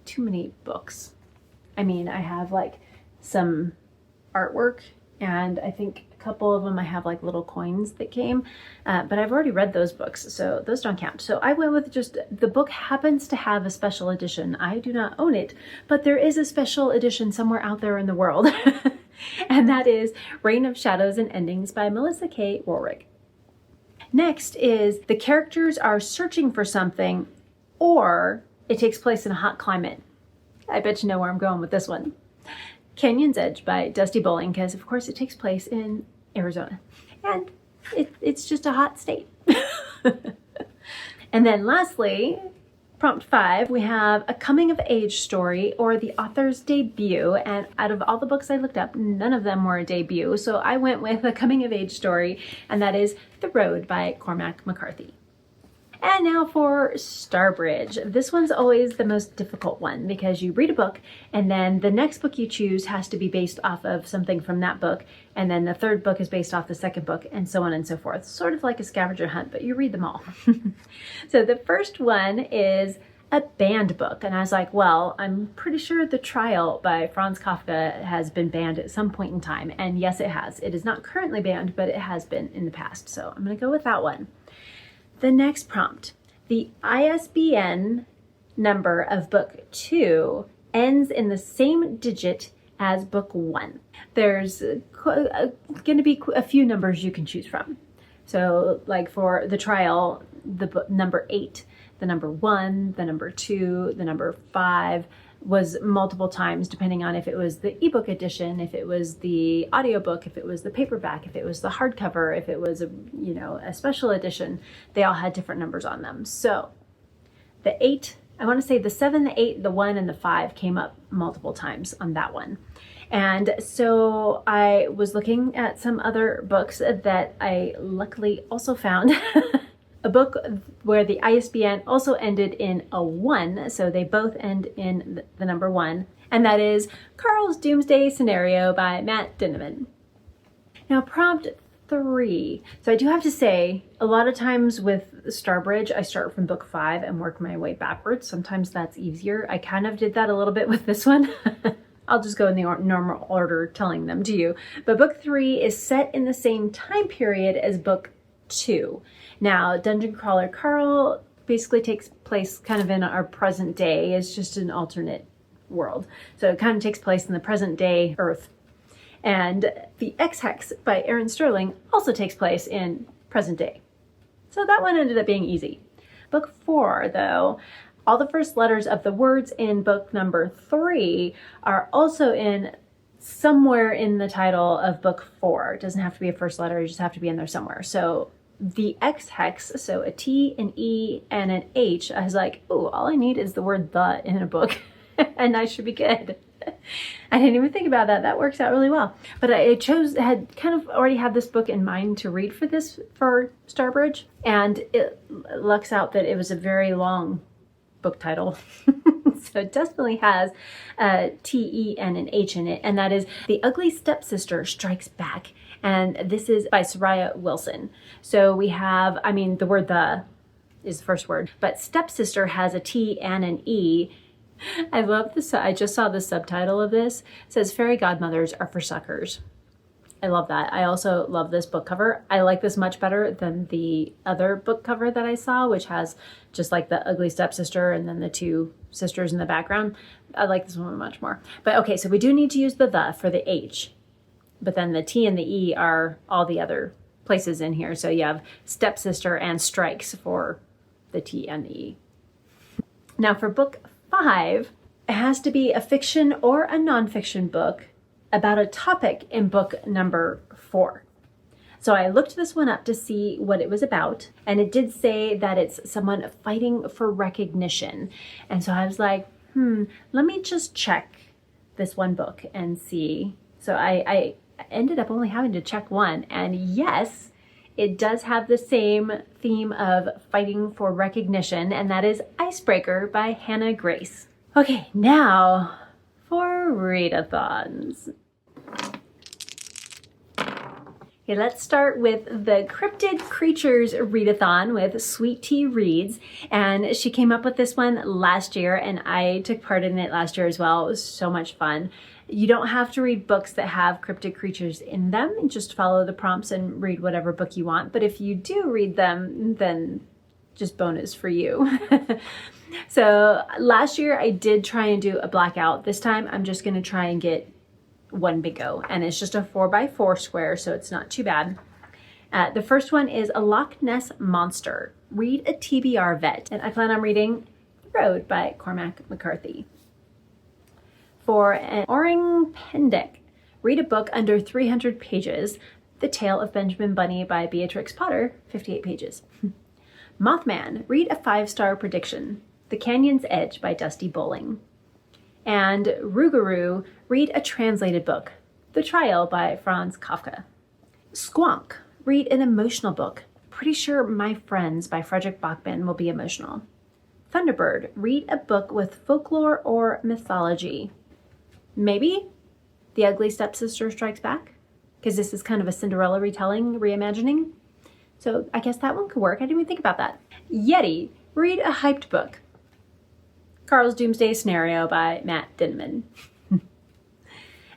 too many books. I mean, I have like some artwork, and I think a couple of them I have like little coins that came, but I've already read those books, so those don't count. So I went with just the book happens to have a special edition. I do not own it, but there is a special edition somewhere out there in the world. And that is Reign of Shadows and Endings by Melissa K. Warwick. Next is the characters are searching for something, or it takes place in a hot climate. I bet you know where I'm going with this one. Canyon's Edge by Dusty Bowling, because of course it takes place in Arizona. And it's just a hot state. And then lastly, prompt 5, we have a coming of age story or the author's debut. And out of all the books I looked up, none of them were a debut. So I went with a coming of age story, and that is The Road by Cormac McCarthy. And now for Starbridge. This one's always the most difficult one because you read a book and then the next book you choose has to be based off of something from that book. And then the third book is based off the second book, and so on and so forth. Sort of like a scavenger hunt, but you read them all. So the first one is a banned book. And I was like, well, I'm pretty sure The Trial by Franz Kafka has been banned at some point in time. And yes, it has. It is not currently banned, but it has been in the past. So I'm going to go with that one. The next prompt, the ISBN number of book 2 ends in the same digit as book 1. There's going to be a few numbers you can choose from. So like for the trial, the number 8, the number 1, the number 2, the number 5 was multiple times depending on if it was the ebook edition, if it was the audiobook, if it was the paperback, if it was the hardcover, if it was a special edition. They all had different numbers on them. So the 8, I want to say the 7, the 8, the 1, and the 5 came up multiple times on that one. And so I was looking at some other books that I luckily also found. A book where the ISBN also ended in a 1, so they both end in the number 1, and that is Carl's Doomsday Scenario by Matt Dinniman. Now, prompt 3. So I do have to say, a lot of times with Starbridge, I start from book 5 and work my way backwards. Sometimes that's easier. I kind of did that a little bit with this one. I'll just go in the normal order telling them to you. But book 3 is set in the same time period as book 2. Now, Dungeon Crawler Carl basically takes place kind of in our present day. It's just an alternate world. So it kind of takes place in the present day Earth. And the X-Hex by Aaron Sterling also takes place in present day. So that one ended up being easy. Book 4, though, all the first letters of the words in book number 3 are also in somewhere in the title of book 4. It doesn't have to be a first letter, you just have to be in there somewhere. So the X-Hex, so a T, an E, and an H, I was like, ooh, all I need is the word the in a book, and I should be good. I didn't even think about that. That works out really well. But I had kind of already had this book in mind to read for Starbridge, and it lucks out that it was a very long book title. So it definitely has a T, E, and an H in it, and that is The Ugly Stepsister Strikes Back. And this is by Soraya Wilson. So we have, the word the is the first word, but stepsister has a T and an E. I love this. I just saw the subtitle of this. It says, Fairy Godmothers are for suckers. I love that. I also love this book cover. I like this much better than the other book cover that I saw, which has just like the ugly stepsister and then the 2 sisters in the background. I like this one much more. But okay, so we do need to use the for the H. But then the T and the E are all the other places in here. So you have stepsister and strikes for the T and the E. Now for book 5, it has to be a fiction or a nonfiction book about a topic in book number 4. So I looked this one up to see what it was about, and it did say that it's someone fighting for recognition. And so I was like, let me just check this one book and see. So I ended up only having to check one, and yes, it does have the same theme of fighting for recognition, and that is Icebreaker by Hannah Grace. Okay, now for Readathons. Okay, let's start with the Cryptid Creatures Readathon with Sweet Tea Reads, and she came up with this one last year, and I took part in it last year as well. It was so much fun. You don't have to read books that have cryptid creatures in them, and just follow the prompts and read whatever book you want. But if you do read them, then just bonus for you. So last year I did try and do a blackout. This time I'm just going to try and get one big go, and it's just a 4x4 square, so it's not too bad. The first one is A Loch Ness Monster. Read a TBR Vet, and I plan on reading The Road by Cormac McCarthy. For an Orang Pendek, read a book under 300 pages, The Tale of Benjamin Bunny by Beatrix Potter, 58 pages. Mothman, read a 5-star prediction, The Canyon's Edge by Dusty Bowling. And Rougarou, read a translated book, The Trial by Franz Kafka. Squonk, read an emotional book, Pretty Sure My Friends by Frederick Bachman will be emotional. Thunderbird, read a book with folklore or mythology. Maybe The Ugly Stepsister Strikes Back, because this is kind of a Cinderella retelling, reimagining. So I guess that one could work. I didn't even think about that. Yeti, read a hyped book, Carl's Doomsday Scenario by Matt Dinniman.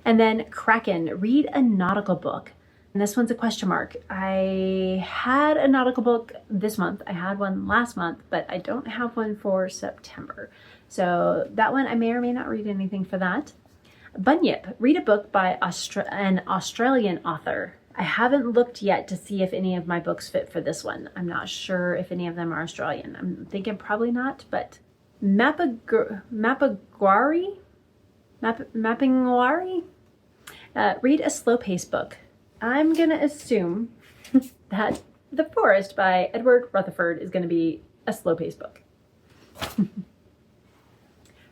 And then Kraken, read a nautical book. And this one's a question mark. I had a nautical book this month. I had one last month, but I don't have one for September. So that one, I may or may not read anything for that. Bunyip, read a book by an Australian author. I haven't looked yet to see if any of my books fit for this one. I'm not sure if any of them are Australian. I'm thinking probably not, but Mapiguari? Read a slow-paced book. I'm going to assume that The Forest by Edward Rutherford is going to be a slow-paced book.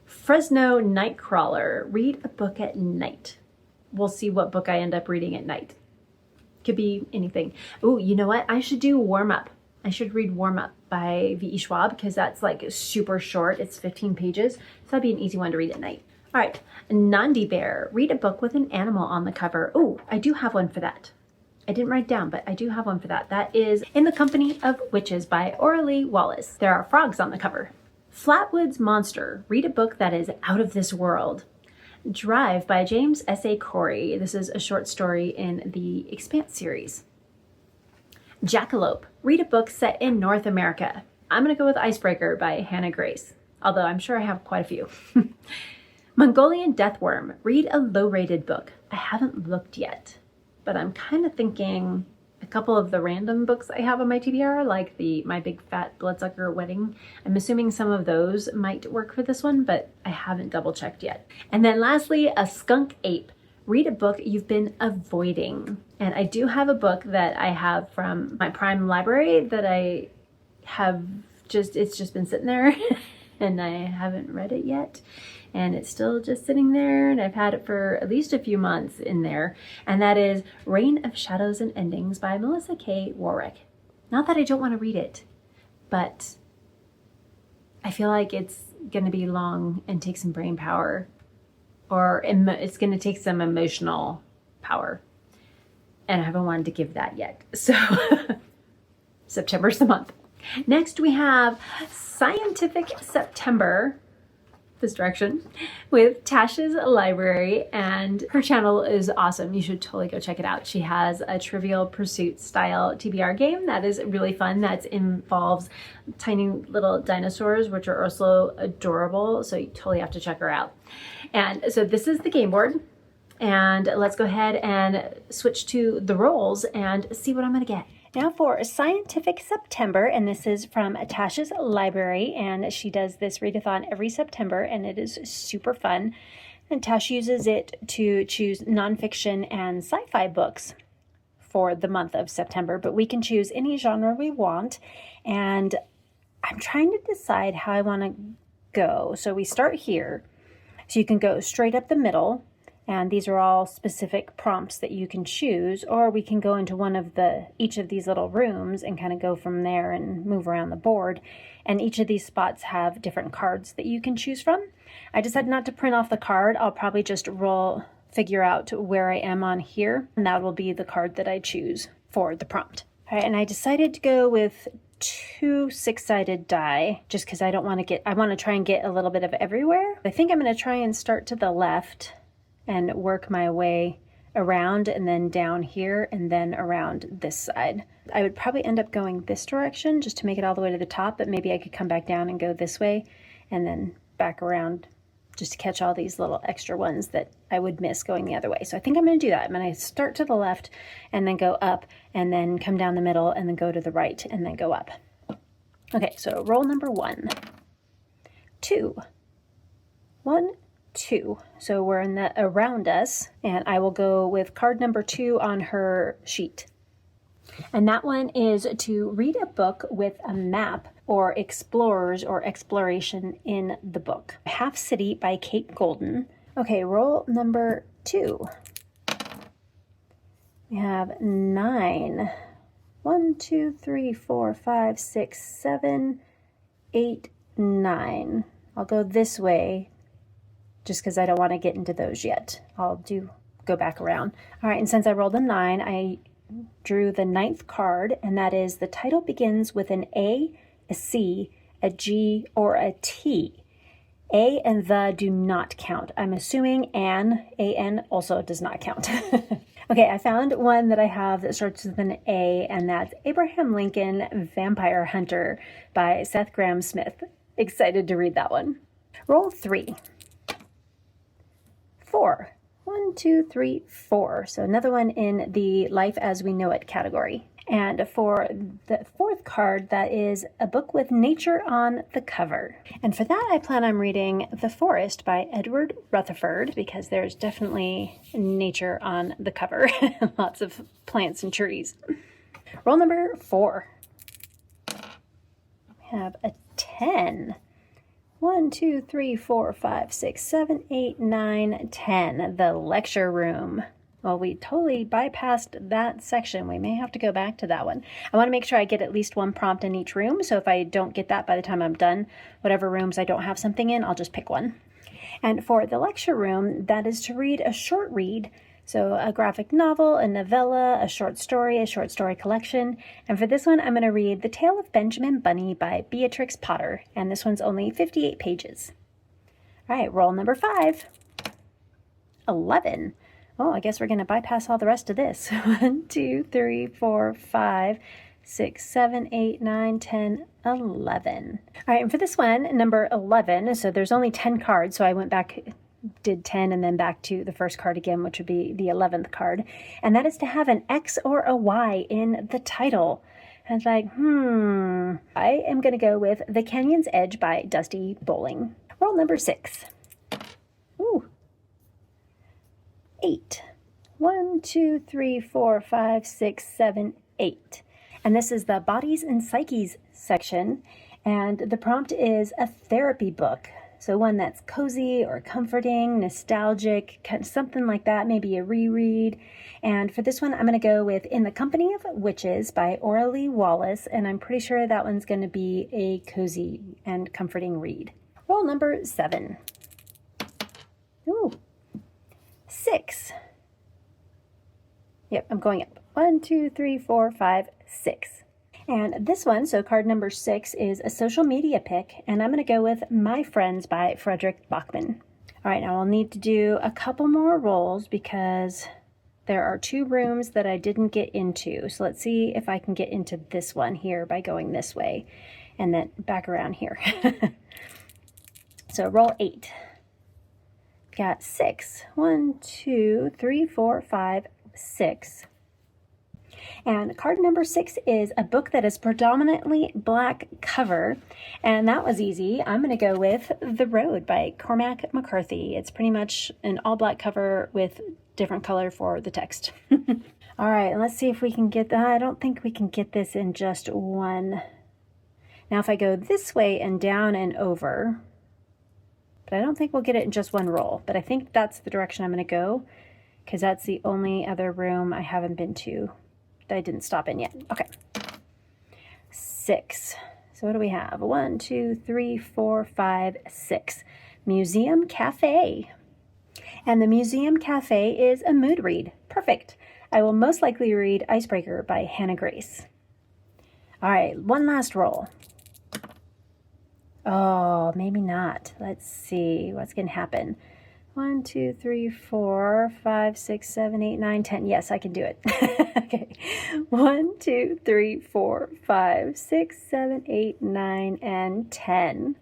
Fresno Nightcrawler, read a book at night. We'll see what book I end up reading at night. Could be anything. Oh, you know what? I should do Warm Up. I should read Warm Up by V.E. Schwab because that's like super short. It's 15 pages. So that'd be an easy one to read at night. All right. Nandi Bear, read a book with an animal on the cover. Oh, I do have one for that. I didn't write down, but I do have one for that. That is In the Company of Witches by Aurelie Wallace. There are frogs on the cover. Flatwoods Monster, read a book that is out of this world. Drive by James S.A. Corey. This is a short story in the Expanse series. Jackalope, read a book set in North America. I'm going to go with Icebreaker by Hannah Grace, although I'm sure I have quite a few. Mongolian Deathworm, read a low-rated book. I haven't looked yet, but I'm kind of thinking a couple of the random books I have on my TBR, like My Big Fat Bloodsucker Wedding. I'm assuming some of those might work for this one, but I haven't double checked yet. And then lastly, A Skunk Ape. Read a book you've been avoiding. And I do have a book that I have from my Prime library that I have it's just been sitting there and I haven't read it yet. And it's still just sitting there, and I've had it for at least a few months in there. And that is Reign of Shadows and Endings by Melissa K. Warwick. Not that I don't want to read it, but I feel like it's going to be long and take some brain power, or it's going to take some emotional power. And I haven't wanted to give that yet. So September's the month. Next we have Scientific September, this direction, with Tasha's Library, and her channel is awesome. You should totally go check it out. She has a Trivial Pursuit style TBR game that is really fun. That involves tiny little dinosaurs, which are also adorable. So you totally have to check her out. And so this is the game board. And let's go ahead and switch to the rolls and see what I'm going to get. Now for Scientific September, and this is from Tasha's Library, and she does this readathon every September, and it is super fun. And Tasha uses it to choose nonfiction and sci-fi books for the month of September, but we can choose any genre we want, and I'm trying to decide how I want to go. So we start here, so you can go straight up the middle, and these are all specific prompts that you can choose, or we can go into each of these little rooms and kind of go from there and move around the board. And each of these spots have different cards that you can choose from. I decided not to print off the card. I'll probably just figure out where I am on here, and that will be the card that I choose for the prompt. All right, and I decided to go with 2 6-sided die, just because I want to try and get a little bit of everywhere. I think I'm going to try and start to the left and work my way around and then down here and then around this side. I would probably end up going this direction just to make it all the way to the top, but maybe I could come back down and go this way and then back around just to catch all these little extra ones that I would miss going the other way. So I think I'm going to do that. I'm going to start to the left and then go up and then come down the middle and then go to the right and then go up. Okay, so roll number 1, 2, 1, 2. So we're in the around us, and I will go with card number 2 on her sheet. And that one is to read a book with a map or explorers or exploration in the book. Half City by Kate Golden. Okay, roll number 2. We have 9. 1, 2, 3, 4, 5, 6, 7, 8, 9. I'll go this way, just because I don't want to get into those yet. I'll go back around. All right, and since I rolled a 9, I drew the 9th card, and that is the title begins with an A, a C, a G, or a T. A and the do not count. I'm assuming A-N also does not count. Okay, I found one that I have that starts with an A, and that's Abraham Lincoln Vampire Hunter by Seth Grahame-Smith. Excited to read that one. Roll 3. 4. 1, 2, 3, 4. So another one in the Life as We Know It category. And for the fourth card, that is a book with nature on the cover. And for that, I plan on reading The Forest by Edward Rutherford, because there's definitely nature on the cover. Lots of plants and trees. Roll number 4. We have a 10. 1, 2, 3, 4, 5, 6, 7, 8, 9, 10. The lecture room. Well, we totally bypassed that section. We may have to go back to that one. I want to make sure I get at least one prompt in each room. So if I don't get that by the time I'm done, whatever rooms I don't have something in, I'll just pick one. And for the lecture room, that is to read a short read. So a graphic novel, a novella, a short story collection. And for this one, I'm going to read The Tale of Benjamin Bunny by Beatrix Potter. And this one's only 58 pages. All right, roll number 5. 11. Oh, I guess we're going to bypass all the rest of this. 1, 2, 3, 4, 5, 6, 7, 8, 9, 10, 11. All right, and for this one, number 11, so there's only 10 cards, so I went back, did 10, and then back to the first card again, which would be the 11th card. And that is to have an X or a Y in the title. And it's like, I am going to go with The Canyon's Edge by Dusty Bowling. Roll number 6. Ooh. 8. 1, 2, 3, 4, 5, 6, 7, 8. And this is the Bodies and Psyches section. And the prompt is a therapy book. So one that's cozy or comforting, nostalgic, kind of something like that, maybe a reread. And for this one, I'm going to go with In the Company of Witches by Oralee Wallace. And I'm pretty sure that one's going to be a cozy and comforting read. Roll number 7. Ooh. 6. Yep, I'm going up. 1, 2, 3, 4, 5, 6. And this one, so card number 6, is a social media pick, and I'm going to go with My Friends by Frederick Bachman. All right, now I'll need to do a couple more rolls because there are 2 rooms that I didn't get into. So let's see if I can get into this one here by going this way and then back around here. So roll 8. Got 6. 1, 2, 3, 4, 5, 6. And card number 6 is a book that is predominantly black cover. And that was easy. I'm going to go with The Road by Cormac McCarthy. It's pretty much an all black cover with different color for the text. All right, let's see if we can get that. I don't think we can get this in just one. Now if I go this way and down and over, but I don't think we'll get it in just one roll. But I think that's the direction I'm going to go because that's the only other room I haven't been to that I didn't stop in yet. Okay. 6. So what do we have? 1, 2, 3, 4, 5, 6. Museum Cafe. And the Museum Cafe is a mood read. Perfect. I will most likely read Icebreaker by Hannah Grace. All right, one last roll. Oh, maybe not. Let's see what's going to happen. 1, 2, 3, 4, 5, 6, 7, 8, 9, 10. Yes, I can do it. Okay. 1, 2, 3, 4, 5, 6, 7, 8, 9, and 10.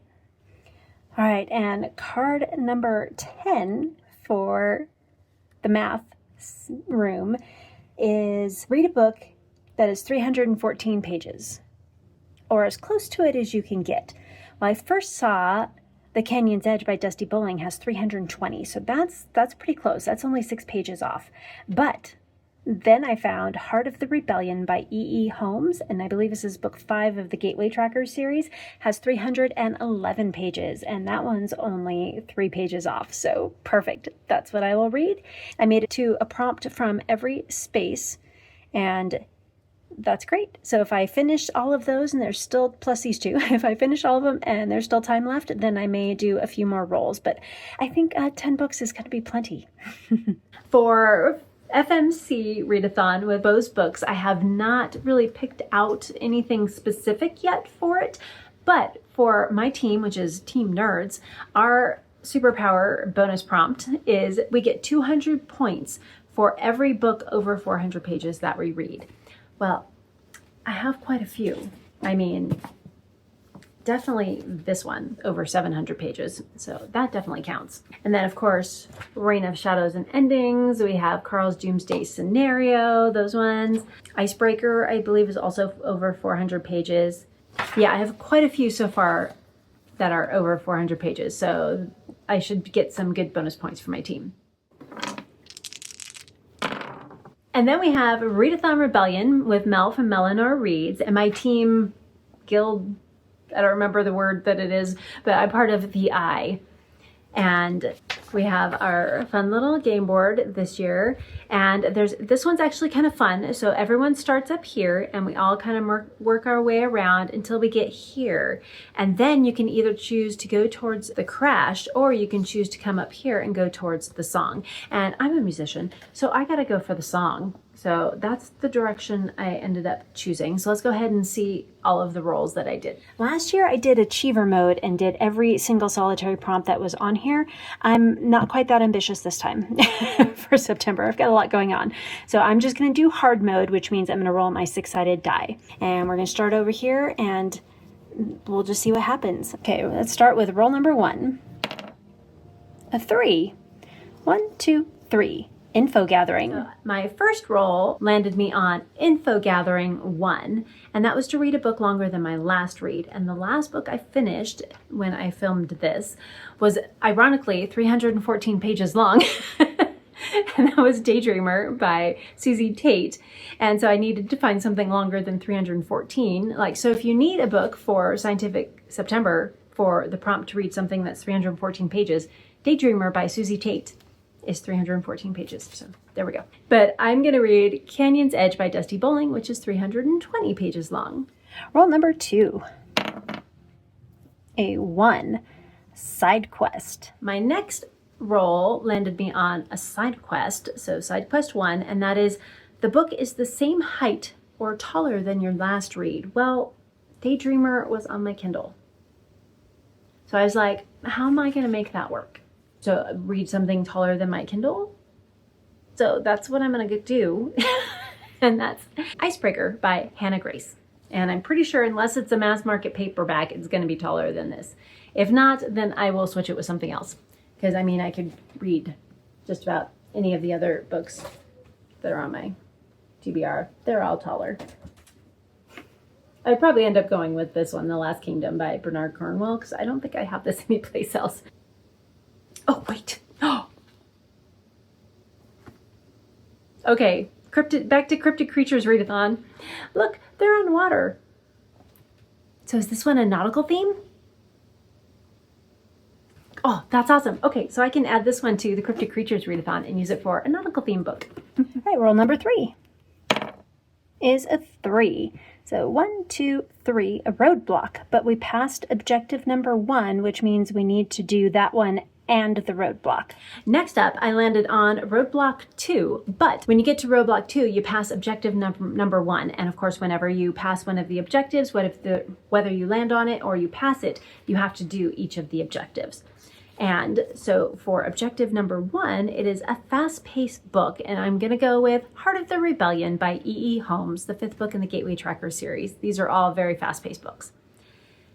All right, and card number 10 for the math room is read a book that is 314 pages, or as close to it as you can get. Well, I first saw The Canyon's Edge by Dusty Bowling has 320, so that's pretty close. That's only 6 pages off. But then I found Heart of the Rebellion by E.E. Holmes, and I believe this is book 5 of the Gateway Tracker series, has 311 pages, and that one's only 3 pages off, so perfect. That's what I will read. I made it to a prompt from every space, and that's great. So if I finish all of those and there's still, plus these 2, if I finish all of them and there's still time left, then I may do a few more rolls. But I think 10 books is going to be plenty. For FMC Readathon with Bo's books, I have not really picked out anything specific yet for it. But for my team, which is Team Nerds, our superpower bonus prompt is we get 200 points for every book over 400 pages that we read. Well, I have quite a few. I mean, definitely this one, over 700 pages. So that definitely counts. And then of course, Reign of Shadows and Endings. We have Carl's Doomsday Scenario, those ones. Icebreaker, I believe, is also over 400 pages. Yeah, I have quite a few so far that are over 400 pages. So I should get some good bonus points for my team. And then we have Readathon Rebellion with Mel from Melanor Reads, and my team guild, I don't remember the word that it is, but I'm part of the I. And we have our fun little game board this year. And this one's actually kind of fun. So everyone starts up here and we all kind of work our way around until we get here. And then you can either choose to go towards the crash, or you can choose to come up here and go towards the song. And I'm a musician, so I gotta go for the song. So that's the direction I ended up choosing. So let's go ahead and see all of the roles that I did. Last year I did Achiever mode and did every single solitary prompt that was on here. I'm not quite that ambitious this time for September. I've got a lot going on. So I'm just going to do hard mode, which means I'm going to roll my 6-sided die. And we're going to start over here and we'll just see what happens. Okay, let's start with roll number 1. A 3. 1, 2, 3. Info gathering. My first roll landed me on info gathering 1, and that was to read a book longer than my last read. And the last book I finished when I filmed this was ironically 314 pages long. And that was Daydreamer by Susie Tate. And so I needed to find something longer than 314. So if you need a book for Scientific September for the prompt to read something that's 314 pages, Daydreamer by Susie Tate is 314 pages. So there we go. But I'm going to read Canyon's Edge by Dusty Bowling, which is 320 pages long. Roll number 2. A 1. Side quest. My next roll landed me on a side quest. So side quest 1, and that is the book is the same height or taller than your last read. Well, Daydreamer was on my Kindle. So I was like, how am I going to make that work? So read something taller than my Kindle. So that's what I'm going to do. And that's Icebreaker by Hannah Grace. And I'm pretty sure unless it's a mass market paperback, it's going to be taller than this. If not, then I will switch it with something else. Because I mean, I could read just about any of the other books that are on my TBR. They're all taller. I'd probably end up going with this one, The Last Kingdom by Bernard Cornwell, because I don't think I have this anyplace else. Oh, wait. Oh. Okay, back to Cryptic Creatures Readathon. Look, they're on water. So is this one a nautical theme? Oh, that's awesome. Okay, so I can add this one to the Cryptic Creatures Readathon and use it for a nautical theme book. All right, roll number 3 is a 3. So 1, 2, 3, a roadblock. But we passed objective number 1, which means we need to do that one and the roadblock. Next up, I landed on roadblock 2, but when you get to roadblock 2, you pass objective number 1. And of course, whenever you pass one of the objectives, whether you land on it or you pass it, you have to do each of the objectives. And so for objective number 1, it is a fast-paced book, and I'm going to go with Heart of the Rebellion by E.E. Holmes, the 5th book in the Gateway Tracker series. These are all very fast-paced books.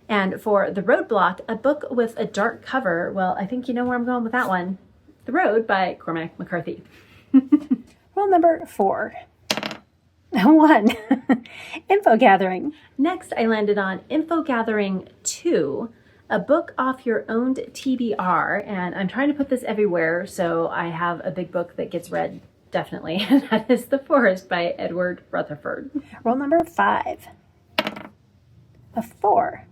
And for the roadblock, a book with a dark cover, well, I think you know where I'm going with that one. The Road by Cormac McCarthy. Roll number 4. 1. Info gathering. Next, I landed on Info Gathering 2, a book off your owned TBR. And I'm trying to put this everywhere, so I have a big book that gets read, definitely. And that is The Forest by Edward Rutherford. Roll number 5. A 4.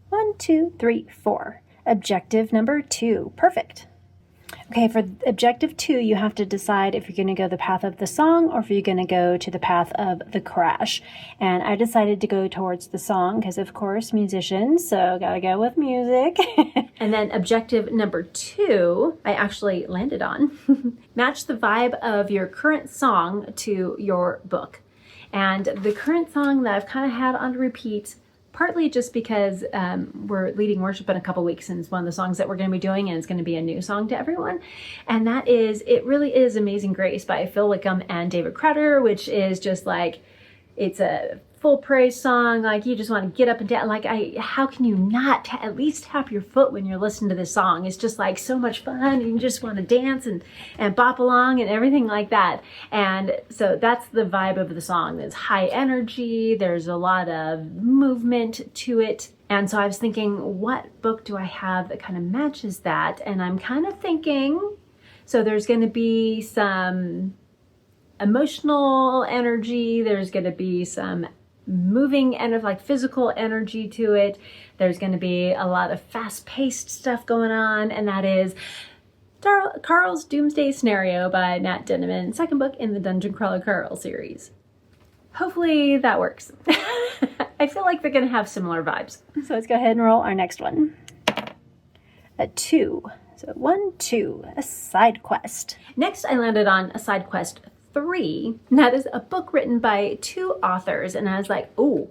1, 2, 3, 4. Objective number 2. Perfect. Okay, for objective 2, you have to decide if you're going to go the path of the song or if you're going to go to the path of the crash. And I decided to go towards the song because, of course, musicians, so gotta go with music. And then objective number 2, I actually landed on. Match the vibe of your current song to your book. And the current song that I've kind of had on repeat, partly just because we're leading worship in a couple weeks, and it's one of the songs that we're going to be doing, and it's going to be a new song to everyone. And that is, it really is Amazing Grace by Phil Wickham and David Crowder, which is just like It's a full praise song. Like, you just want to get up and down. Like, how can you not at least tap your foot when you're listening to this song? It's just like so much fun. You just want to dance and bop along and everything like that. And so that's the vibe of the song. There's high energy. There's a lot of movement to it. And so I was thinking, what book do I have that kind of matches that? And I'm kind of thinking, so there's going to be some emotional energy. There's going to be some moving and like physical energy to it. There's going to be a lot of fast-paced stuff going on, and that is Carl's Doomsday Scenario by Nat Denneman, second book in the Dungeon Crawler Carl series. Hopefully that works. I feel like they're going to have similar vibes. So let's go ahead and roll our next one. A 2. So 1, 2, a side quest. Next, I landed on a side quest 3, and that is a book written by 2 authors. And I was like, oh,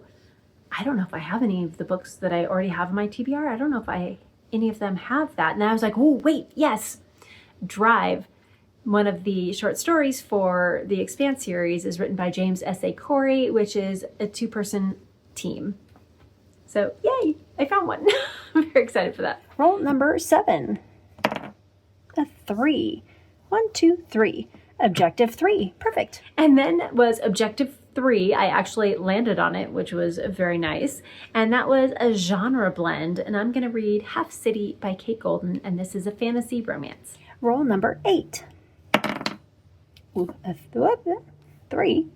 I don't know if I have any of the books that I already have in my TBR. I don't know if any of them have that. And I was like, oh, wait, yes. Drive, one of the short stories for the Expanse series, is written by James S.A. Corey, which is a 2-person team. So yay, I found one. I'm very excited for that. Roll number 7. A 3. 1, 2, 3. Objective 3. Perfect. And then was Objective 3. I actually landed on it, which was very nice. And that was a genre blend. And I'm going to read Half City by Kate Golden. And this is a fantasy romance. Roll number 8. Ooh, 3.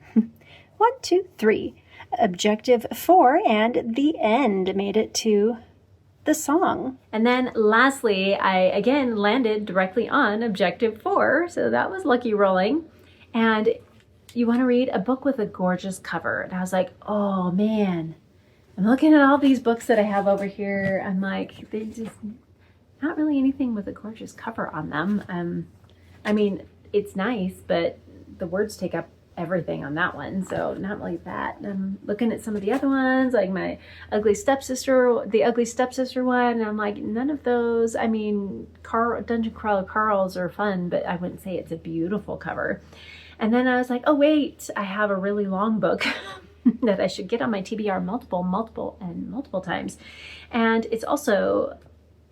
1, 2, 3. Objective 4. And the end made it to the song. And then lastly, I again landed directly on Objective 4, so that was lucky rolling. And you want to read a book with a gorgeous cover. And I was like, oh man, I'm looking at all these books that I have over here. I'm like, they just not really anything with a gorgeous cover on them. I mean, it's nice, but the words take up everything on that one, so not like that. I'm looking at some of the other ones, like my the Ugly Stepsister one, and I'm like, none of those. I mean, Dungeon Crawler Carls are fun, but I wouldn't say it's a beautiful cover. And then I was like, oh wait, I have a really long book that I should get on my TBR multiple times, and it's also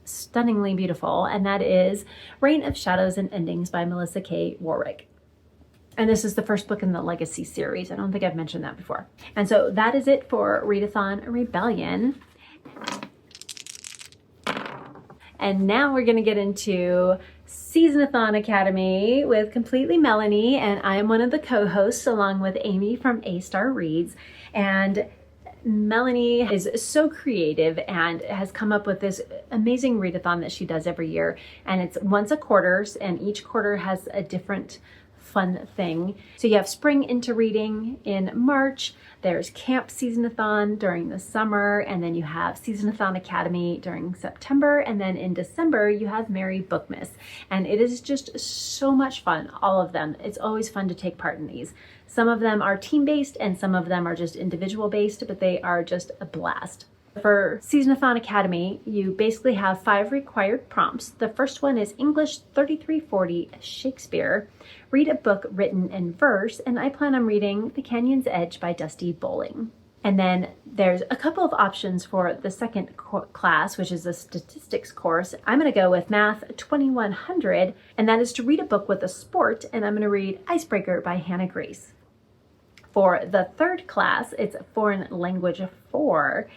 stunningly beautiful, and that is Reign of Shadows and Endings by Melissa K. Warwick. And this is the first book in the Legacy series. I don't think I've mentioned that before. And so that is it for Readathon Rebellion. And now we're going to get into SeasonAthon Academy with Completely Melanie. And I am one of the co-hosts along with Amy from A-Star Reads. And Melanie is so creative and has come up with this amazing readathon that she does every year. And it's once a quarter, and each quarter has a different fun thing. So you have Spring into Reading in March, there's Camp SeasonAthon during the summer, and then you have SeasonAthon Academy during September, and then in December you have Merry Bookmas. And it is just so much fun, all of them. It's always fun to take part in these. Some of them are team-based and some of them are just individual-based, but they are just a blast. For SeasonAthon Academy, you basically have 5 required prompts. The first one is English 3340 Shakespeare. Read a book written in verse, and I plan on reading The Canyon's Edge by Dusty Bowling. And then there's a couple of options for the second class, which is a statistics course. I'm going to go with Math 2100, and that is to read a book with a sport, and I'm going to read Icebreaker by Hannah Grace. For the third class, it's Foreign Language 4.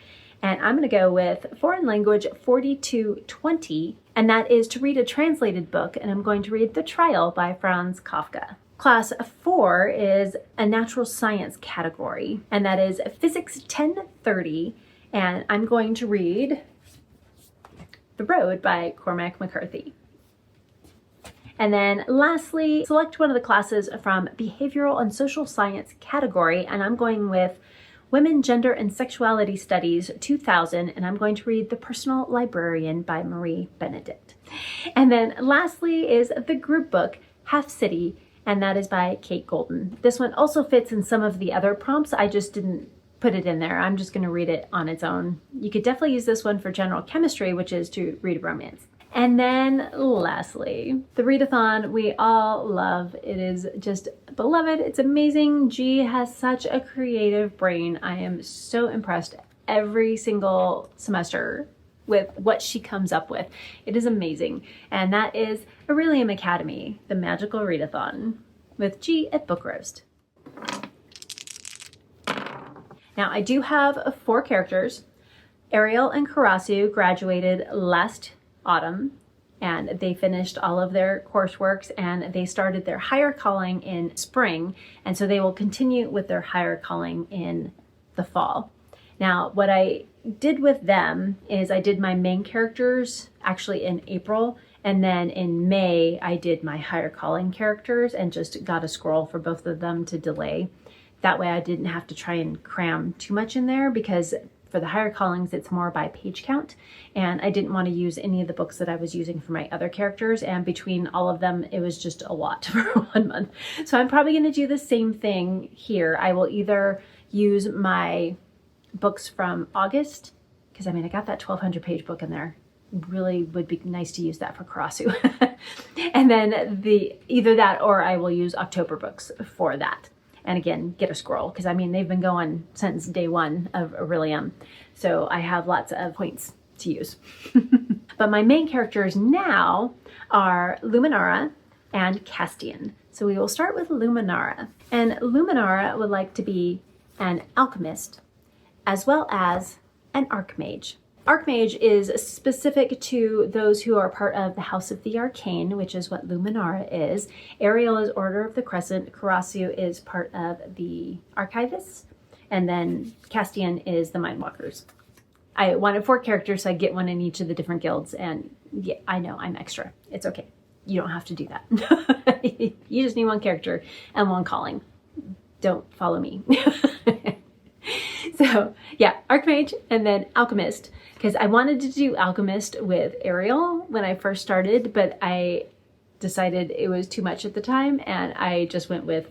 And I'm going to go with Foreign Language 4220, and that is to read a translated book, and I'm going to read The Trial by Franz Kafka. Class 4 is a natural science category, and that is Physics 1030, and I'm going to read The Road by Cormac McCarthy. And then lastly, select one of the classes from Behavioral and Social Science category, and I'm going with Women, Gender, and Sexuality Studies 2000, and I'm going to read The Personal Librarian by Marie Benedict. And then lastly is the group book, Half City, and that is by Kate Golden. This one also fits in some of the other prompts. I just didn't put it in there. I'm just going to read it on its own. You could definitely use this one for general chemistry, which is to read a romance. And then lastly, the Readathon we all love. It is just beloved. It's amazing. G has such a creative brain. I am so impressed every single semester with what she comes up with. It is amazing. And that is Readathon Academy, the magical Readathon with G at Book Roast. Now I do have 4 characters. Ariel and Karasu graduated last autumn and they finished all of their courseworks and they started their higher calling in spring. And so they will continue with their higher calling in the fall. Now, what I did with them is I did my main characters actually in April, and then in May I did my higher calling characters and just got a scroll for both of them to delay. That way I didn't have to try and cram too much in there, because for the higher callings it's more by page count, and I didn't want to use any of the books that I was using for my other characters, and between all of them it was just a lot for 1 month. So I'm probably going to do the same thing here. I will either use my books from August, because I mean I got that 1200 page book in there. Really would be nice to use that for Karasu. And then either that or I will use October books for that. And again, get a scroll, because I mean they've been going since day 1 of Readathon, so I have lots of points to use. But my main characters now are Luminara and Castian. So we will start with Luminara, and Luminara would like to be an alchemist as well as an archmage. Archmage is specific to those who are part of the House of the Arcane, which is what Luminara is. Ariel is Order of the Crescent. Karasu is part of the Archivists. And then Castian is the Mindwalkers. I wanted 4 characters, so I get one in each of the different guilds. And yeah, I know, I'm extra. It's okay. You don't have to do that. You just need 1 character and 1 calling. Don't follow me. So yeah, Archmage and then Alchemist, because I wanted to do Alchemist with Ariel when I first started, but I decided it was too much at the time and I just went with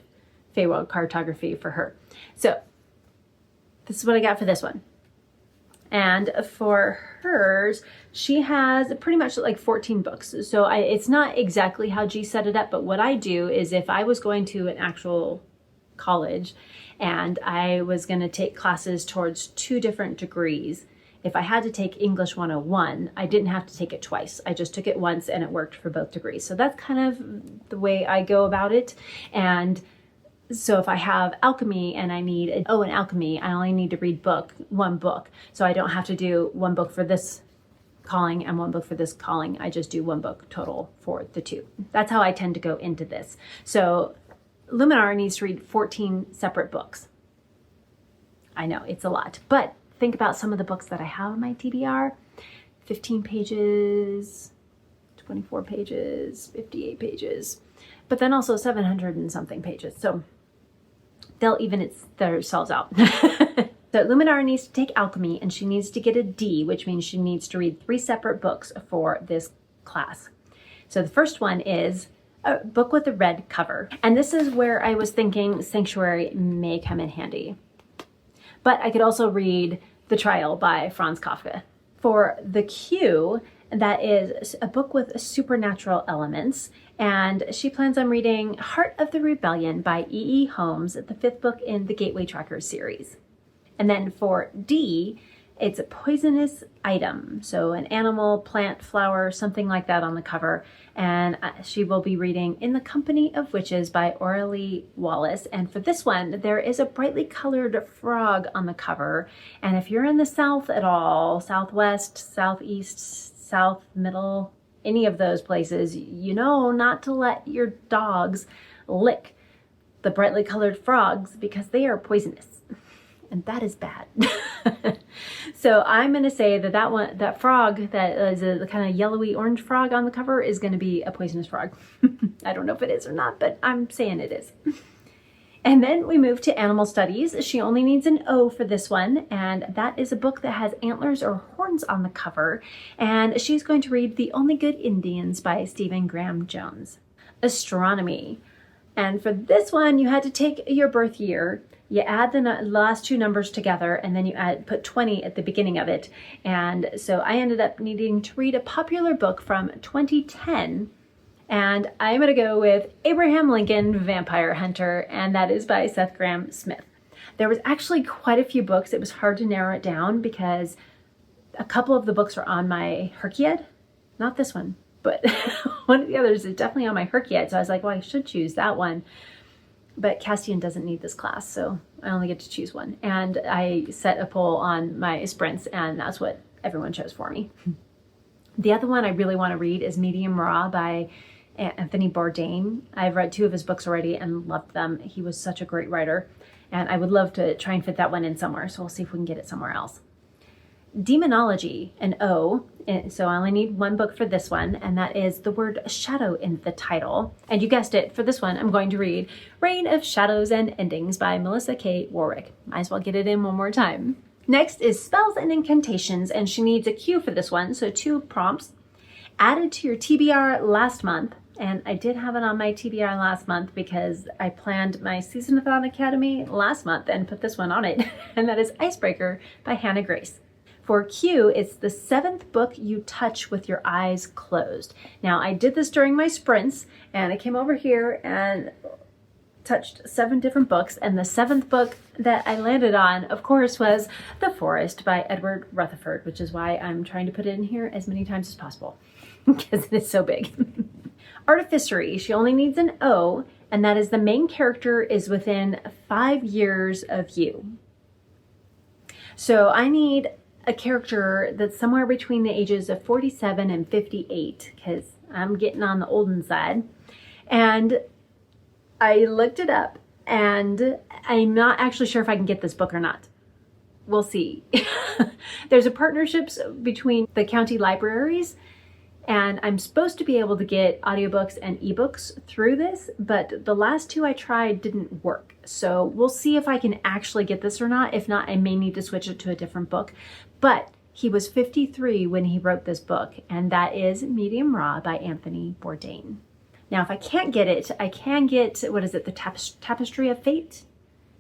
Feywild Cartography for her. So this is what I got for this one. And for hers, she has pretty much like 14 books. So it's not exactly how G set it up, but what I do is if I was going to an actual college and I was going to take classes towards 2 different degrees, if I had to take English 101, I didn't have to take it twice. I just took it once and it worked for both degrees. So that's kind of the way I go about it. And so if I have alchemy and I need an O in alchemy, I only need to read 1 book. So I don't have to do 1 book for this calling and 1 book for this calling. I just do 1 book total for the 2. That's how I tend to go into this. So Luminar needs to read 14 separate books. I know it's a lot, but think about some of the books that I have on my TBR. 15 pages, 24 pages, 58 pages, but then also 700 and something pages. So they'll even themselves out. So Luminar needs to take alchemy and she needs to get a D, which means she needs to read 3 separate books for this class. So the first one is a book with a red cover. And this is where I was thinking Sanctuary may come in handy. But I could also read The Trial by Franz Kafka. For the Q, that is a book with supernatural elements. And she plans on reading Heart of the Rebellion by E.E. Holmes, the 5th book in the Gateway Trackers series. And then for D, it's a poisonous item. So an animal, plant, flower, something like that on the cover. And she will be reading In the Company of Witches by Aurelie Wallace. And for this one, there is a brightly colored frog on the cover. And if you're in the South at all, Southwest, Southeast, South, Middle, any of those places, you know not to let your dogs lick the brightly colored frogs because they are poisonous. And that is bad. So I'm going to say that that frog that is a kind of yellowy orange frog on the cover is going to be a poisonous frog. I don't know if it is or not, but I'm saying it is. And then we move to animal studies. She only needs an O for this one. And that is a book that has antlers or horns on the cover. And she's going to read The Only Good Indians by Stephen Graham Jones. Astronomy. And for this one, you had to take your birth year. You add the last two numbers together, and then you put 20 at the beginning of it. And so I ended up needing to read a popular book from 2010, and I'm going to go with Abraham Lincoln Vampire Hunter, and that is by Seth Grahame-Smith. There was actually quite a few books. It was hard to narrow it down because a couple of the books are on my Herkiad. Not this one, but one of the others is definitely on my Herkiad. So I was like, well, I should choose that one. But Castian doesn't need this class, so I only get to choose one. And I set a poll on my sprints, and that's what everyone chose for me. The other one I really want to read is Medium Raw by Anthony Bourdain. I've read 2 of his books already and loved them. He was such a great writer, and I would love to try and fit that one in somewhere, so we'll see if we can get it somewhere else. Demonology, an O, so I only need one book for this one, and that is the word shadow in the title. And you guessed it, for this one I'm going to read Reign of Shadows and Endings by Melissa K. Warwick. Might as well get it in one more time. Next is Spells and Incantations, and she needs a cue for this one, so 2 prompts. Added to your TBR last month, and I did have it on my TBR last month because I planned my SeasonAthon Academy last month and put this one on it, and that is Icebreaker by Hannah Grace. For Q, it's the 7th book you touch with your eyes closed. Now, I did this during my sprints, and I came over here and touched 7 different books, and the 7th book that I landed on, of course, was The Forest by Edward Rutherford, which is why I'm trying to put it in here as many times as possible, because it is so big. Artificery, she only needs an O, and that is the main character is within 5 years of you. So I need a character that's somewhere between the ages of 47 and 58, because I'm getting on the olden side. And I looked it up, and I'm not actually sure if I can get this book or not. We'll see. There's a partnerships between the county libraries, and I'm supposed to be able to get audiobooks and ebooks through this, but the last 2 I tried didn't work. So we'll see if I can actually get this or not. If not, I may need to switch it to a different book. But he was 53 when he wrote this book, and that is Medium Raw by Anthony Bourdain. Now, if I can't get it, I can get, what is it, the Tapestry of Fate?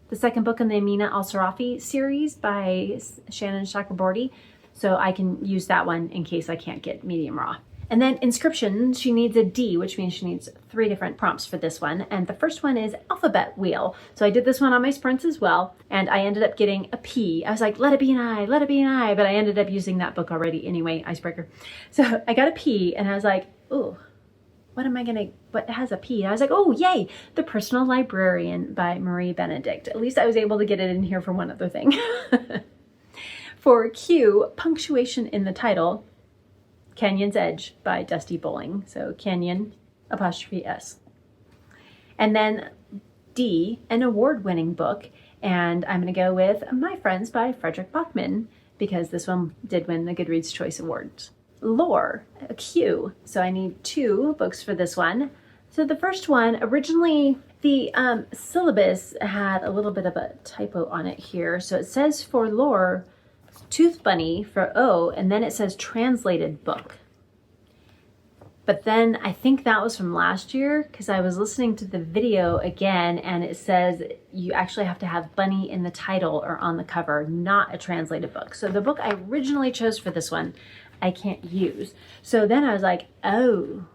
The 2nd book in the Amina Al-Sarafi series by Shannon Chakraborty. So I can use that one in case I can't get Medium Raw. And then Inscription, she needs a D, which means she needs 3 different prompts for this one. And the first one is Alphabet Wheel. So I did this one on my sprints as well, and I ended up getting a P. I was like, let it be an I, let it be an I, but I ended up using that book already anyway, Icebreaker. So I got a P, and I was like, ooh, what has a P? I was like, oh, yay, The Personal Librarian by Marie Benedict. At least I was able to get it in here for one other thing. For Q, punctuation in the title, Canyon's Edge by Dusty Bowling. So Canyon 'S. And then D, an award-winning book. And I'm going to go with My Friends by Frederick Bachman, because this one did win the Goodreads Choice Awards. Lore, a Q. So I need 2 books for this one. So the first one, originally the syllabus had a little bit of a typo on it here. So it says for lore, Tooth Bunny for O, and then it says translated book. But then I think that was from last year, because I was listening to the video again, and it says you actually have to have bunny in the title or on the cover, not a translated book. So the book I originally chose for this one, I can't use. So then I was like, oh,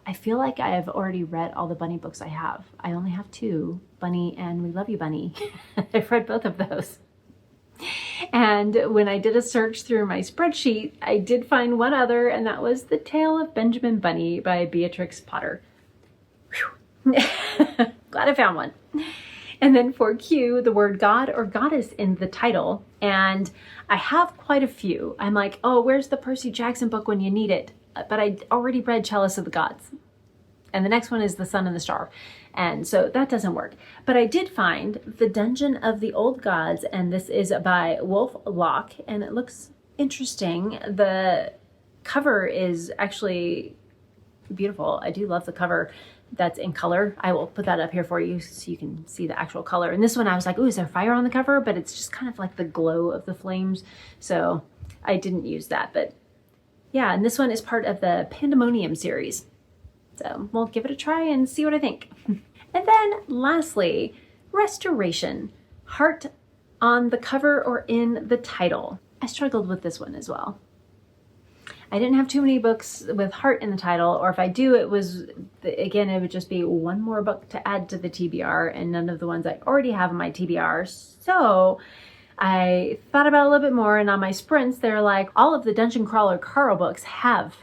I feel like I have already read all the bunny books I have. I only have 2, Bunny and We Love You Bunny. I've read both of those. And when I did a search through my spreadsheet, I did find one other, and that was The Tale of Benjamin Bunny by Beatrix Potter. Glad I found one. And then for Q, the word God or Goddess in the title. And I have quite a few. I'm like, oh, where's the Percy Jackson book when you need it? But I already read Chalice of the Gods. And the next one is The Sun and the Star. And so that doesn't work. But I did find The Dungeon of the Old Gods, and this is by Wolf Locke, and it looks interesting. The cover is actually beautiful. I do love the cover that's in color. I will put that up here for you so you can see the actual color. And this one I was like, ooh, is there fire on the cover? But it's just kind of like the glow of the flames. So I didn't use that. But yeah, and this one is part of the Pandemonium series. So we'll give it a try and see what I think. And then lastly, Restoration. heart on the cover or in the title. I struggled with this one as well. I didn't have too many books with heart in the title, or if I do, it would just be one more book to add to the TBR and none of the ones I already have in my TBR. So I thought about it a little bit more, and on my sprints, they're like, all of the Dungeon Crawler Carl books have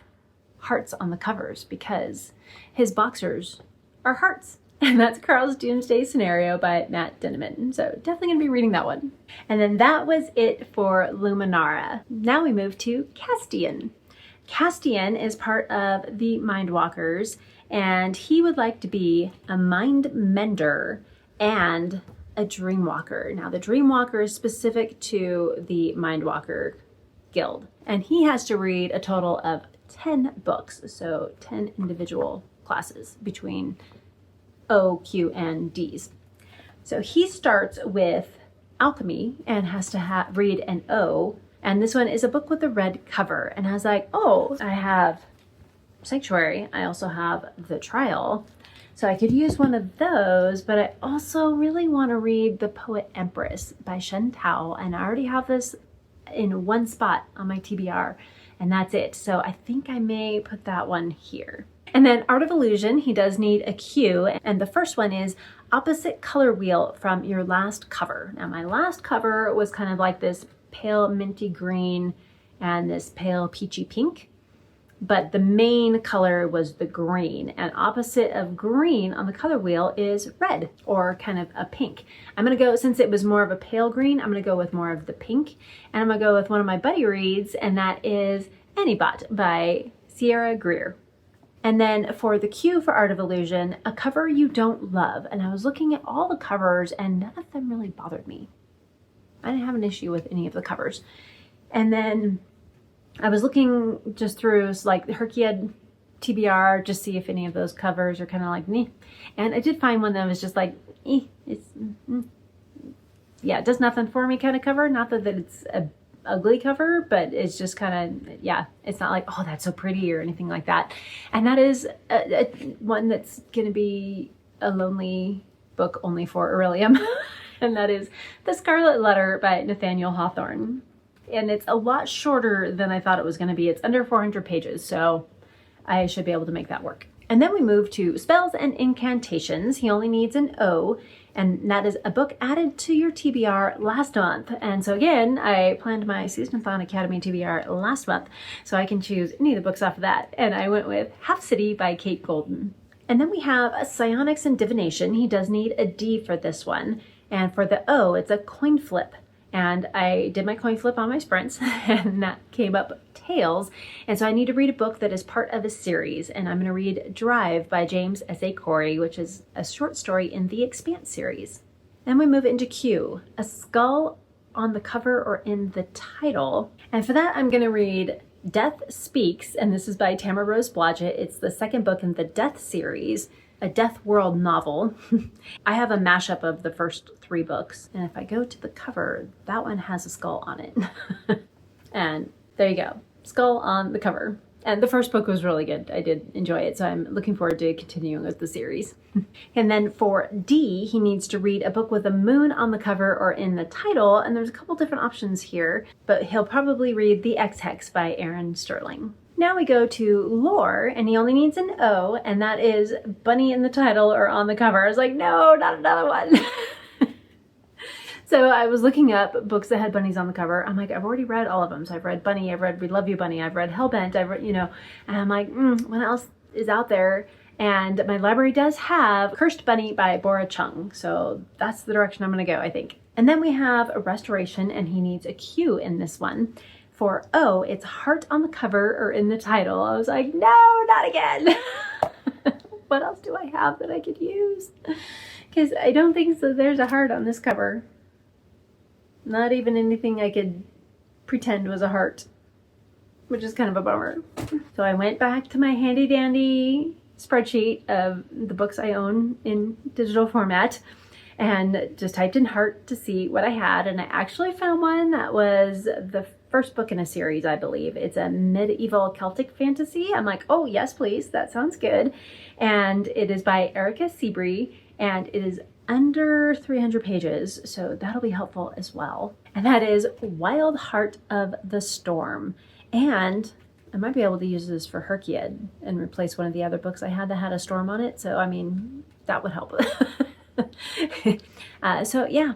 hearts on the covers because his boxers are hearts. And that's Carl's Doomsday Scenario by Matt Denneman. So definitely going to be reading that one. And then that was it for Luminara. Now we move to Castian. Castian is part of the Mindwalkers, and he would like to be a Mind Mender and a Dreamwalker. Now the Dreamwalker is specific to the Mindwalker Guild, and he has to read a total of 10 books, so 10 individual classes between O, Q, and D's. So he starts with Alchemy and has to read an O, and this one is a book with a red cover. And I was like, oh, I have Sanctuary. I also have The Trial. So I could use one of those, but I also really want to read The Poet Empress by Shen Tao, and I already have this in one spot on my TBR, and that's it. So I think I may put that one here. And then Art of Illusion, he does need a Q, and the first one is Opposite Color Wheel from Your Last Cover. Now my last cover was kind of like this pale minty green and this pale peachy pink, but the main color was the green, and opposite of green on the color wheel is red, or kind of a pink. I'm gonna go, since it was more of a pale green, I'm gonna go with more of the pink, and I'm gonna go with one of my buddy reads, and that is Anybot by Sierra Greer. And then for the Q for Art of Illusion, a cover you don't love. And I was looking at all the covers and none of them really bothered me. I didn't have an issue with any of the covers. And then I was looking just through like the Herkiad TBR, just see if any of those covers are kind of like me. And I did find one that was just like, yeah, it does nothing for me kind of cover. Not that it's a ugly cover, but it's just kind of, yeah, it's not like, oh, that's so pretty or anything like that. And that is one that's going to be a lonely book only for Aurelium. And that is The Scarlet Letter by Nathaniel Hawthorne. And it's a lot shorter than I thought it was going to be. It's under 400 pages, so I should be able to make that work. And then we move to Spells and Incantations. He only needs an O, and that is a book added to your TBR last month. And so again, I planned my SeasonAthon Academy TBR last month, so I can choose any of the books off of that. And I went with Half City by Kate Golden. And then we have a Psionics and Divination. He does need a D for this one. And for the O, it's a coin flip. And I did my coin flip on my sprints, and that came up Tales. And so I need to read a book that is part of a series. And I'm going to read Drive by James S.A. Corey, which is a short story in the Expanse series. Then we move into Q, a skull on the cover or in the title. And for that, I'm going to read Death Speaks, and this is by Tamara Rose Blodgett. It's the second book in the Death series, a Death World novel. I have a mashup of the first 3 books, and if I go to the cover, that one has a skull on it. And there you go, skull on the cover. And the first book was really good. I did enjoy it, so I'm looking forward to continuing with the series. And then for D, he needs to read a book with a moon on the cover or in the title, and there's a couple different options here, but he'll probably read The X-Hex by Aaron Sterling. Now we go to Lore, and he only needs an O, and that is bunny in the title or on the cover. I was like, no, not another one. So I was looking up books that had bunnies on the cover. I'm like, I've already read all of them. So I've read Bunny, I've read We Love You Bunny, I've read Hellbent, I've read, and I'm like, what else is out there? And my library does have Cursed Bunny by Bora Chung. So that's the direction I'm gonna go, I think. And then we have a Restoration, and he needs a Q in this one. For O, it's heart on the cover or in the title. I was like, no, not again. What else do I have that I could use? Because I don't think so there's a heart on this cover. Not even anything I could pretend was a heart, which is kind of a bummer. So I went back to my handy dandy spreadsheet of the books I own in digital format and just typed in heart to see what I had. And I actually found one that was the first book in a series, I believe. It's a medieval Celtic fantasy. I'm like, oh yes, please. That sounds good. And it is by Erica Seabury, and it is under 300 pages, so that'll be helpful as well. And that is Wild Heart of the Storm. And I might be able to use this for Herkiad and replace one of the other books I had that had a storm on it. So, I mean, that would help. So yeah,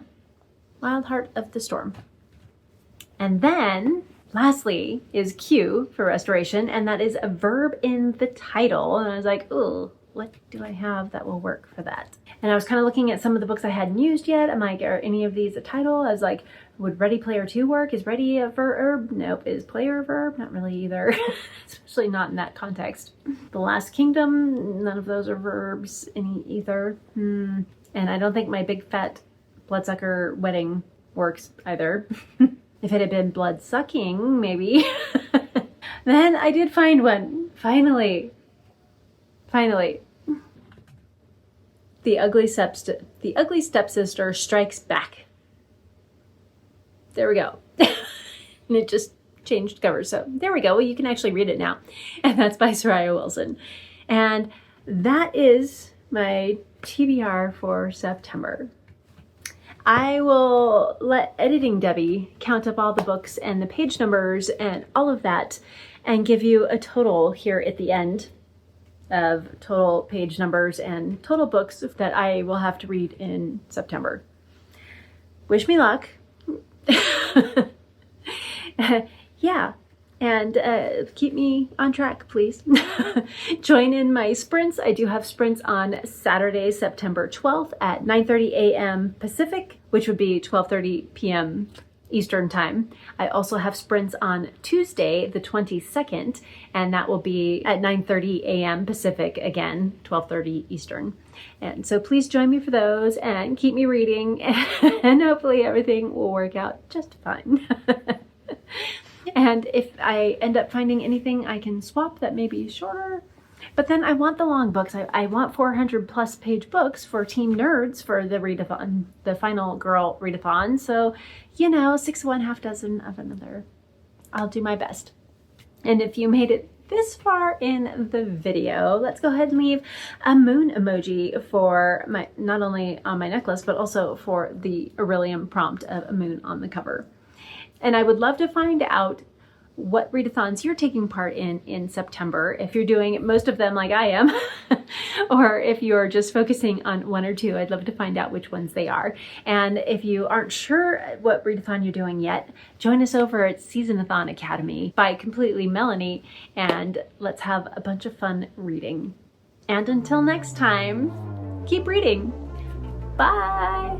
Wild Heart of the Storm. And then lastly is Q for restoration, and that is a verb in the title. And I was like, oh, what do I have that will work for that? And I was kind of looking at some of the books I hadn't used yet. I'm like, are any of these a title? I was like, would Ready Player 2 work? Is ready a verb? Nope. Is player a verb? Not really either, especially not in that context. The Last Kingdom, none of those are verbs either. And I don't think my big fat bloodsucker wedding works either. If it had been blood sucking, maybe. Then I did find one. Finally. The Ugly Stepsister Strikes Back. There we go. And it just changed covers. So there we go. Well, you can actually read it now. And that's by Soraya Wilson. And that is my TBR for September. I will let Editing Debbie count up all the books and the page numbers and all of that and give you a total here at the end of total page numbers and total books that I will have to read in September. Wish me luck. Yeah, and keep me on track, please. Join in my sprints. I do have sprints on Saturday, September 12th at 9:30 a.m. Pacific, which would be 12:30 p.m. Eastern time. I also have sprints on Tuesday, the 22nd, and that will be at 9:30 a.m. Pacific, again, 12:30 Eastern. And so please join me for those and keep me reading, and hopefully everything will work out just fine. And if I end up finding anything I can swap that may be shorter, but then I want the long books. I want 400 plus page books for Team Nerds for the readathon, the final girl readathon. So, you know, 6 of one, half dozen of another. I'll do my best. And if you made it this far in the video, let's go ahead and leave a moon emoji for my, not only on my necklace, but also for the Aurelium prompt of a moon on the cover. And I would love to find out what readathons you're taking part in September, if you're doing most of them like I am, or if you're just focusing on one or two. I'd love to find out which ones they are. And if you aren't sure what readathon you're doing yet, join us over at SeasonAthon Academy by Completely Melanie, and let's have a bunch of fun reading. And until next time, keep reading. Bye!